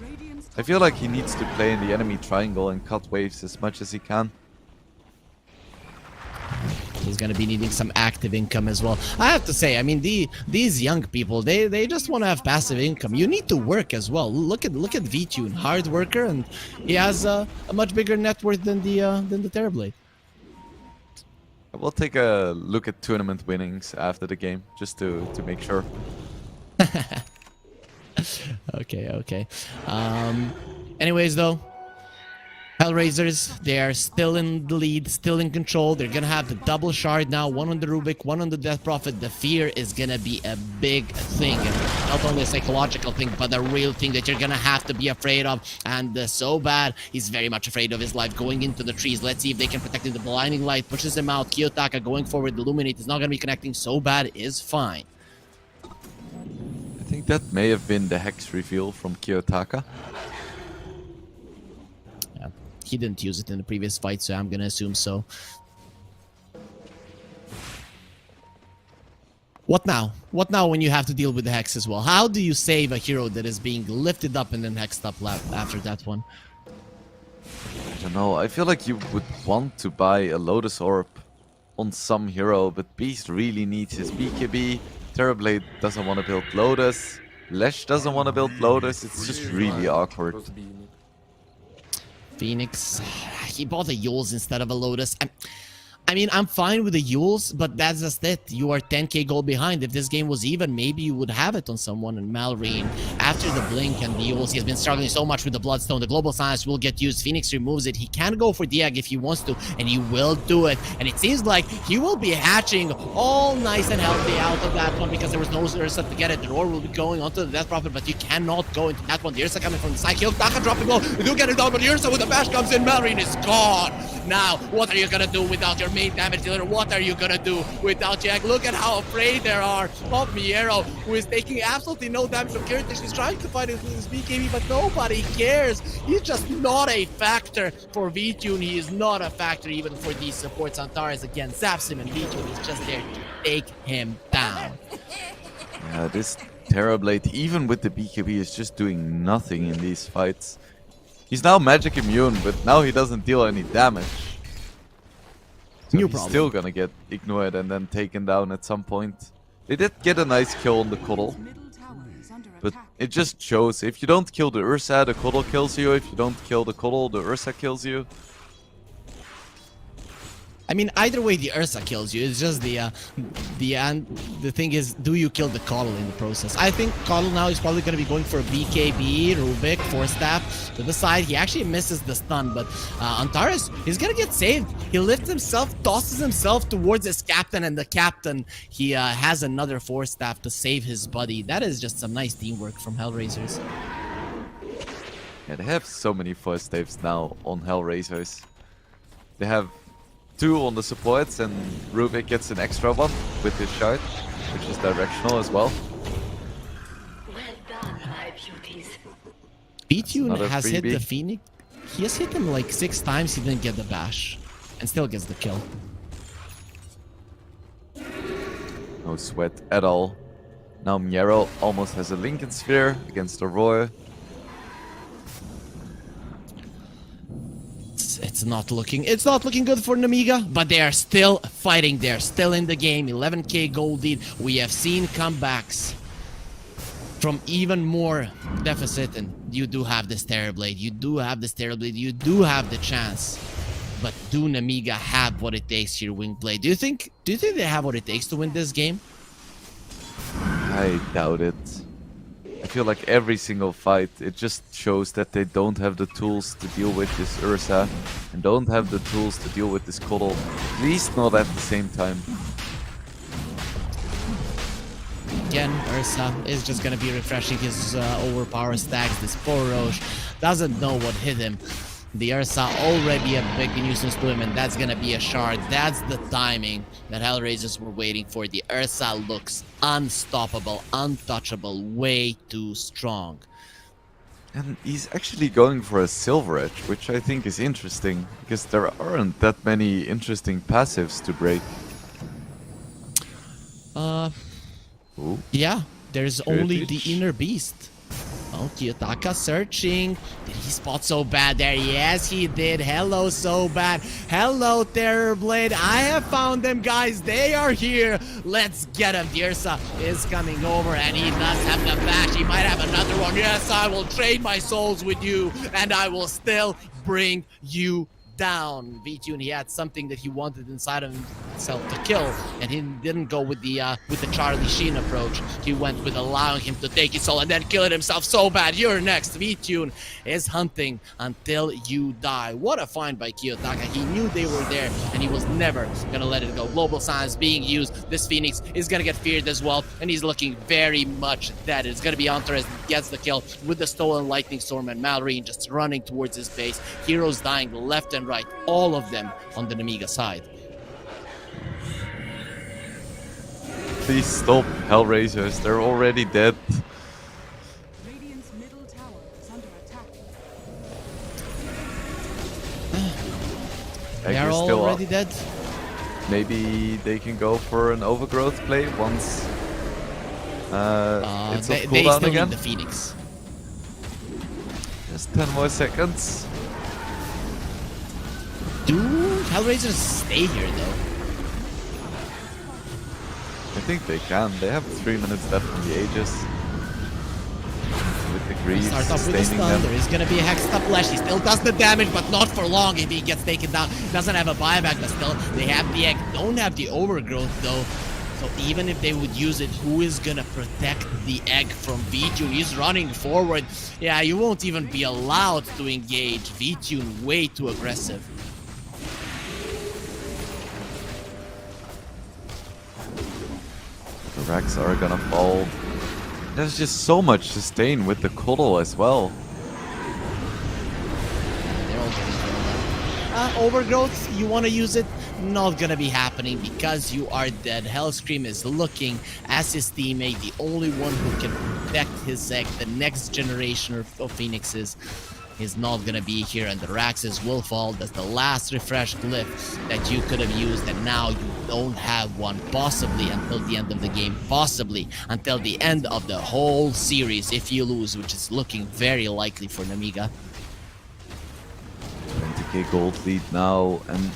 I feel like he needs to play in the enemy triangle and cut waves as much as he can. He's gonna be needing some active income as well. I have to say, I mean, these young people, they just want to have passive income. You need to work as well. Look at VTune, hard worker, and he has a much bigger net worth than the Terrorblade. We'll take a look at tournament winnings after the game, just to make sure. Okay. Anyways, though, Hellraisers, they are still in the lead, still in control. They're gonna have the double shard now, one on the Rubik, one on the Death Prophet. The fear is gonna be a big thing, and not only a psychological thing, but a real thing that you're gonna have to be afraid of. And so bad, he's very much afraid of his life going into the trees. Let's see if they can protect him. The blinding light pushes him out. Kiyotaka going forward. The Illuminate is not gonna be connecting. So bad is fine. I think that may have been the Hex reveal from Kiyotaka. He didn't use it in the previous fight, so I'm gonna assume so. What now? What now when you have to deal with the Hex as well? How do you save a hero that is being lifted up and then hexed up after that one? I don't know, I feel like you would want to buy a Lotus Orb on some hero, but Beast really needs his BKB. Terrorblade doesn't want to build Lotus. Lesh doesn't want to build Lotus. It's just really awkward. Phoenix, he bought a Yules instead of a Lotus. I mean, I'm fine with the Yules, but that's just it. You are 10k gold behind. If this game was even, maybe you would have it on someone. And Malrine, after the Blink and the Yules, he has been struggling so much with the Bloodstone. The Global Silence will get used. Phoenix removes it. He can go for the egg if he wants to, and he will do it. And it seems like he will be hatching all nice and healthy out of that one because there was no Ursa to get it. The Roar will be going onto the Death Prophet, but you cannot go into that one. The Ursa coming from the side. Kiyotaka dropping low. You do get it down, but the Ursa with the bash comes in. Malrine is gone. Now, what are you gonna do without your main damage dealer? What are you gonna do without Jack? Look at how afraid they are of Miero, who is taking absolutely no damage from Kiritish. He's trying to fight his BKB, but nobody cares. He's just not a factor for VTune. He is not a factor even for these supports. Antares again zaps him, and VTune is just there to take him down. Yeah, this Terrorblade, even with the BKB, is just doing nothing in these fights. He's now magic immune, but now he doesn't deal any damage. So New he's problem. still gonna get ignored and then taken down at some point. They did get a nice kill on the Coddle, but it just shows if you don't kill the Ursa, the Coddle kills you. If you don't kill the Coddle, the Ursa kills you. I mean, either way, the Ursa kills you. It's just the thing is, do you kill the Coddle in the process? I think Coddle now is probably going to be going for a BKB, Rubik, Force Staff to the side. He actually misses the stun, but Antares, he's going to get saved. He lifts himself, tosses himself towards his captain, and the captain, he has another Force Staff to save his buddy. That is just some nice teamwork from Hellraisers. Yeah, they have so many first saves now on Hellraisers. They have 2 on the supports, and Rubik gets an extra one with his shard, which is directional as well. Well done, my beauties. Betune another has hit the freebie. Phoenix. He has hit him like 6 times. He didn't get the bash, and still gets the kill. No sweat at all. Now Miero almost has a Lincoln Sphere against Aurora. It's not looking good for Nemiga, but they are still fighting. They're still in the game. 11k gold lead. We have seen comebacks from even more deficit, and you do have this Terrorblade. You do have this Terrorblade. You do have the chance. But do Nemiga have what it takes here, Wingblade? Do you think they have what it takes to win this game? I doubt it. I feel like every single fight, it just shows that they don't have the tools to deal with this Ursa, and don't have the tools to deal with this Coddle. At least not at the same time. Again, Ursa is just gonna be refreshing his overpower stacks. This poor Roche doesn't know what hit him. The Ursa already a big nuisance to him, and that's gonna be a shard. That's the timing that Hellraisers were waiting for. The Ursa looks unstoppable, untouchable, way too strong. And he's actually going for a Silver Edge, which I think is interesting, because there aren't that many interesting passives to break. Ooh. Yeah, there's only the Heritage. inner beast. Oh, Kiyotaka searching. Did he spot so bad there? Yes, he did. Hello, so bad. Hello, Terrorblade. I have found them, guys. They are here. Let's get him. The Ursa is coming over, and he does have the bash. He might have another one. Yes, I will trade my souls with you, and I will still bring you down. VTune, he had something that he wanted inside of himself to kill, and he didn't go with the Charlie Sheen approach. He went with allowing him to take his soul and then kill it himself so bad. You're next. VTune is hunting until you die. What a find by Kiyotaka. He knew they were there, and he was never gonna let it go. Global Science being used. This Phoenix is gonna get feared as well, and he's looking very much dead. It's gonna be Hunter as gets the kill with the stolen Lightning Storm, and Mallory just running towards his base. Heroes dying left and right, all of them on the Nemiga side. Please stop, Hellraisers. They're already dead. Radiant's middle tower is under attack. They Egg are is still up. already dead. Maybe they can go for an overgrowth play once it's off They cooldown still again. need the Phoenix. Just 10 more seconds. Do Hellraisers stay here though? I think they can. They have 3 minutes left in the Aegis. With the Greaves Start off with the sustaining stun. them. There is gonna be a Hex Flash. He still does the damage, but not for long if he gets taken down. Doesn't have a buyback, but still they have the egg. Don't have the overgrowth though. So even if they would use it, who is gonna protect the egg from VTune? He's running forward. Yeah, you won't even be allowed to engage. VTune way too aggressive. The Racks are gonna fall. There's just so much sustain with the Coddle as well. They're all getting thrown out. Overgrowth, you want to use it? Not gonna be happening because you are dead. Hellscream is looking as his teammate, the only one who can protect his egg. The next generation of Phoenixes is not gonna be here, and the Raxes will fall. That's the last refresh glyph that you could have used, and now you don't have one, possibly until the end of the game, possibly until the end of the whole series if you lose, which is looking very likely for Nemiga. 20k gold lead now, and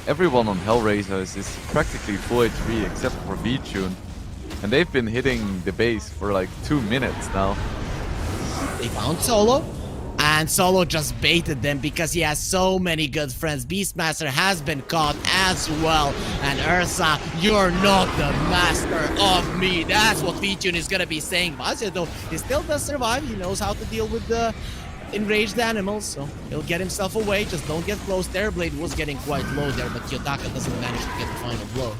everyone on Hellraisers is practically full HP except for VTune. And they've been hitting the base for like 2 minutes now. They found Solo, and Solo just baited them because he has so many good friends. Beastmaster has been caught as well, and Ursa, you're not the master of me. That's what VTune is gonna be saying. Vazia though, he still does survive. He knows how to deal with the enraged animals, so he'll get himself away. Just don't get close. Terrorblade was getting quite low there, but Kiyotaka doesn't manage to get the final blow.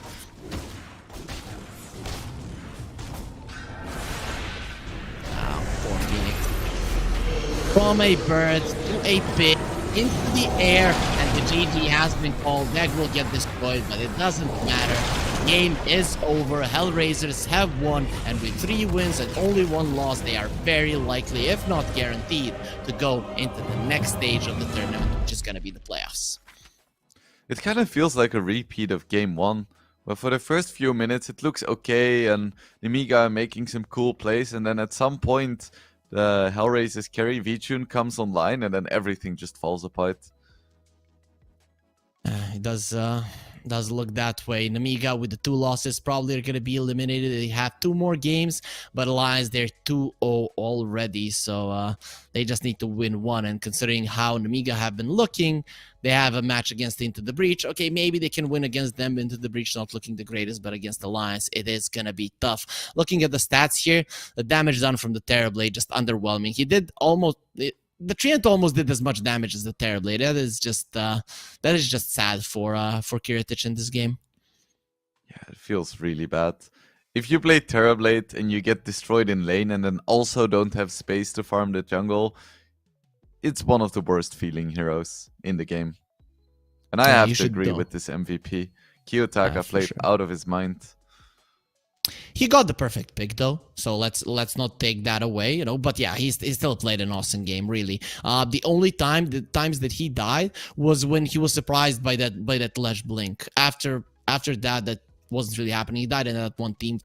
Poor Phoenix. From a bird to a pig into the air, and the GG has been called. Deck will get destroyed, but it doesn't matter. Game is over. Hellraisers have won, and with 3 wins and only 1 loss, they are very likely, if not guaranteed, to go into the next stage of the tournament, which is going to be the playoffs. It kind of feels like a repeat of game 1. But for the first few minutes, it looks okay, and Nemiga are making some cool plays, and then at some point, the Hellraisers carry V-Tune comes online, and then everything just falls apart. It does look that way. Nemiga with the 2 losses probably are going to be eliminated. They have 2 more games, but Alliance, they're 2-0 already, so they just need to win 1. And considering how Nemiga have been looking, they have a match against Into the Breach. Okay, maybe they can win against them. Into the Breach not looking the greatest, but against Alliance, it is going to be tough. Looking at the stats here, the damage done from the Terrorblade, just underwhelming. He did almost... The Treant almost did as much damage as the Terrorblade. That is just sad for Kiritich in this game. Yeah, it feels really bad. If you play Terrorblade and you get destroyed in lane and then also don't have space to farm the jungle, it's one of the worst feeling heroes in the game. And I have to agree with this MVP. Kiyotaka played out of his mind. He got the perfect pick though, so let's not take that away, you know. But yeah, he still played an awesome game, really. The only times that he died was when he was surprised by that Lesh blink. After that wasn't really happening. He died in that one team